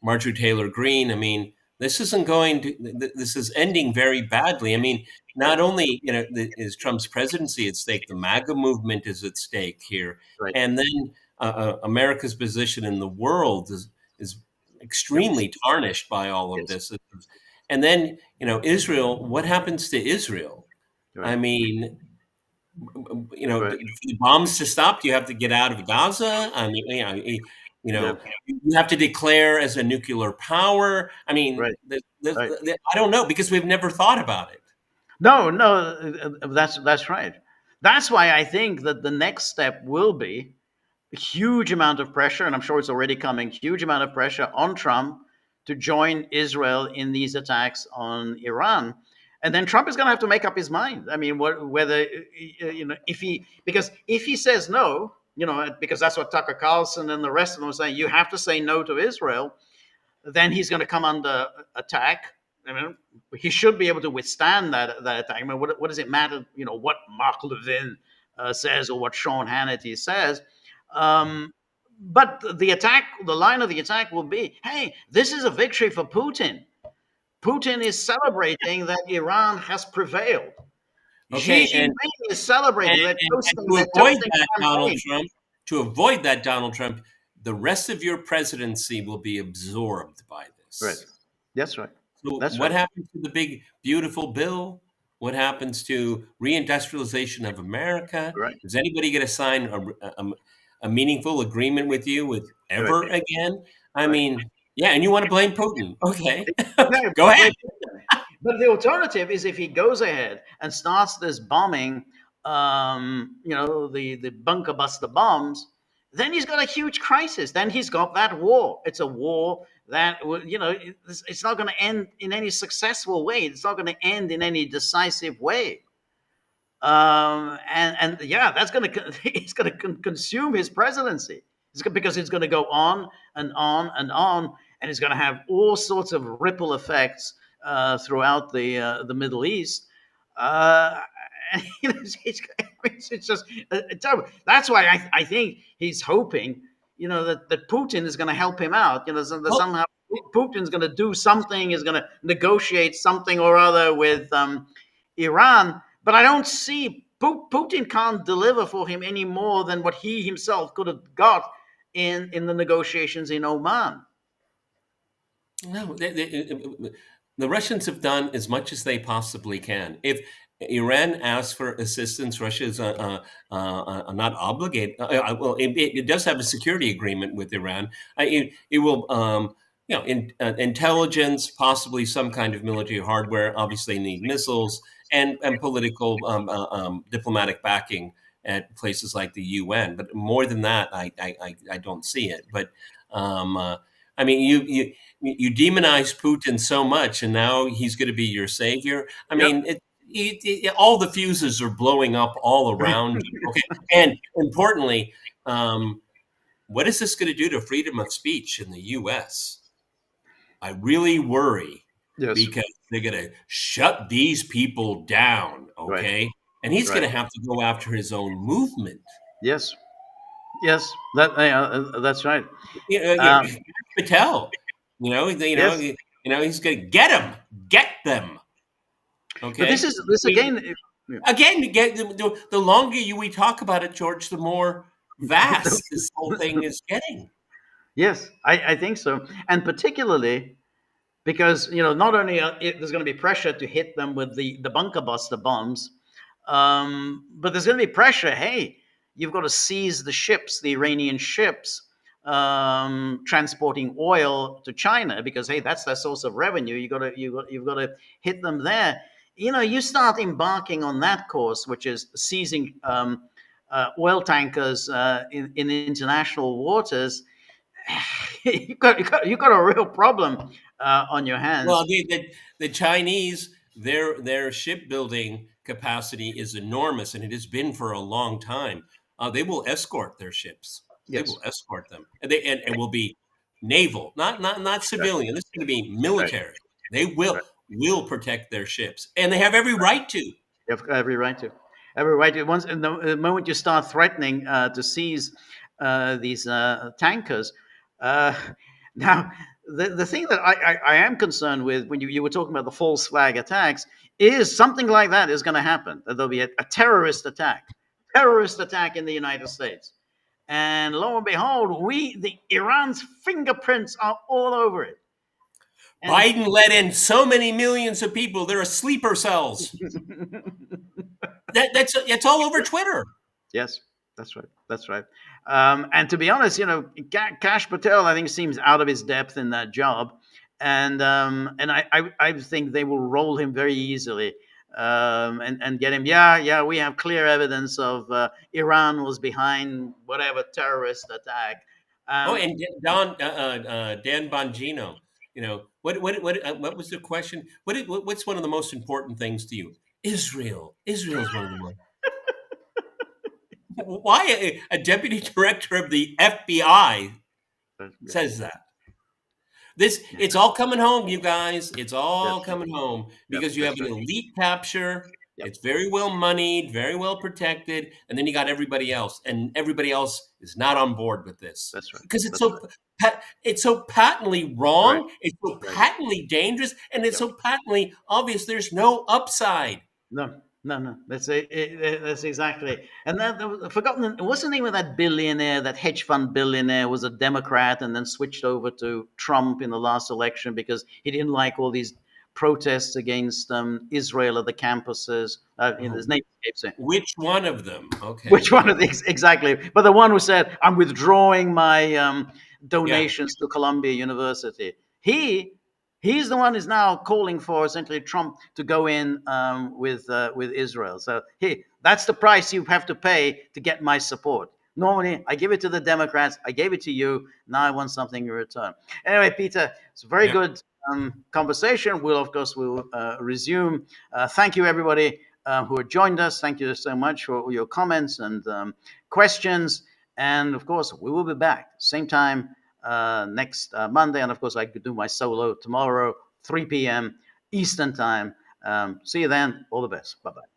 Marjorie Taylor Greene. I mean, this isn't going to. This is ending very badly. I mean, not only is Trump's presidency at stake, the MAGA movement is at stake here, Right. and then America's position in the world is extremely tarnished by all of this. And then, Israel, what happens to Israel? Right. I mean, Right. for the bombs to stop, you have to get out of Gaza. I mean, you have to declare as a nuclear power. I mean, Right. I don't know, because we've never thought about it. No, that's right. That's why I think that the next step will be a huge amount of pressure, and I'm sure it's already coming, huge amount of pressure on Trump to join Israel in these attacks on Iran. And then Trump is going to have to make up his mind. I mean, whether, because if he says no, because that's what Tucker Carlson and the rest of them are saying, you have to say no to Israel, then he's going to come under attack. I mean, he should be able to withstand that attack. I mean, what does it matter, what Mark Levin says or what Sean Hannity says? But the line of the attack will be, hey, this is a victory for Putin. Putin is celebrating that Iran has prevailed. Okay, Xi Jinping is celebrating that. To avoid that, Donald Trump, the rest of your presidency will be absorbed by this. Right. That's right. So That's what right. happened to the big, beautiful bill? What happens to reindustrialization of America? Right. Is anybody going to sign a meaningful agreement with you with Right. ever again? I Right. mean, yeah, and you want to blame Putin. Okay. Yeah, Go ahead. but the alternative is if he goes ahead and starts this bombing, the bunker buster bombs, then he's got a huge crisis. Then he's got that war. It's a war that it's not going to end in any successful way. It's not going to end in any decisive way. And yeah, that's going to it's going to consume his presidency. Because it's going to go on and on and on, and it's going to have all sorts of ripple effects throughout the Middle East. Uh, and, it's just terrible. That's why I think he's hoping, that Putin is going to help him out. That somehow Putin's going to do something, is going to negotiate something or other with Iran. But I don't see Putin can't deliver for him any more than what he himself could have got in the negotiations in Oman. No, the Russians have done as much as they possibly can. If Iran asks for assistance, Russia is not obligated. Well, it does have a security agreement with Iran. It will, intelligence, possibly some kind of military hardware. Obviously, need missiles and political diplomatic backing at places like the UN. But more than that, I don't see it. But I mean, you demonize Putin so much, and now he's going to be your savior. I mean, all the fuses are blowing up all around you. Okay, and importantly, what is this going to do to freedom of speech in the U.S.? I really worry because they're going to shut these people down. Okay, Right. and he's going to have to go after his own movement. Yes, that's right. Patel, he's going to get them. Okay, but this again. Again, the longer we talk about it, George, the more vast this whole thing is getting. Yes, I think so, and particularly because not only there's going to be pressure to hit them with the bunker buster bombs, but there's going to be pressure. Hey, you've got to seize the ships, the Iranian ships, transporting oil to China, because hey, that's their source of revenue. You've got to hit them there. You start embarking on that course, which is seizing oil tankers in international waters. You've got a real problem on your hands. Well, the Chinese, their shipbuilding capacity is enormous, and it has been for a long time. They will escort their ships. Yes. They will escort them, and it will be naval, not civilian. This is going to be military. Right. They will protect their ships, and they have every right to. They have every right to. Every right to. Once the moment you start threatening to seize these tankers, now the thing that I am concerned with, when you were talking about the false flag attacks, is something like that is going to happen. There'll be a terrorist attack in the United States. And lo and behold, Iran's fingerprints are all over it. And Biden let in so many millions of people. There are sleeper cells. That's all over Twitter. Yes, that's right. And to be honest, Kash Patel, I think, seems out of his depth in that job, and I think they will roll him very easily. And get him. Yeah, we have clear evidence of Iran was behind whatever terrorist attack. And Dan Bongino, what was the question? What's one of the most important things to you? Israel is one of the most. Why a deputy director of the FBI says that? It's all coming home, you guys. It's all coming home because you have an elite capture. Yep. It's very well moneyed, very well protected, and then you got everybody else, and everybody else is not on board with this. That's right. Because it's so patently wrong. Right. It's so patently dangerous, and it's so patently obvious. There's no upside. No. That's exactly. And that forgotten. What's the name of that billionaire? That hedge fund billionaire was a Democrat and then switched over to Trump in the last election because he didn't like all these protests against Israel at the campuses. His name escapes me. Which one of them? Okay. Which one of these exactly? But the one who said, "I'm withdrawing my donations to Columbia University." He's the one who's now calling for essentially Trump to go in with Israel. So that's the price you have to pay to get my support. Normally, I give it to the Democrats. I gave it to you. Now I want something in return. Anyway, Peter, it's a very good conversation. Of course, we'll resume. Thank you, everybody who have joined us. Thank you so much for all your comments and questions. And of course, we will be back same time next Monday. And of course, I could do my solo tomorrow, 3 p.m. Eastern time. See you then. All the best. Bye-bye.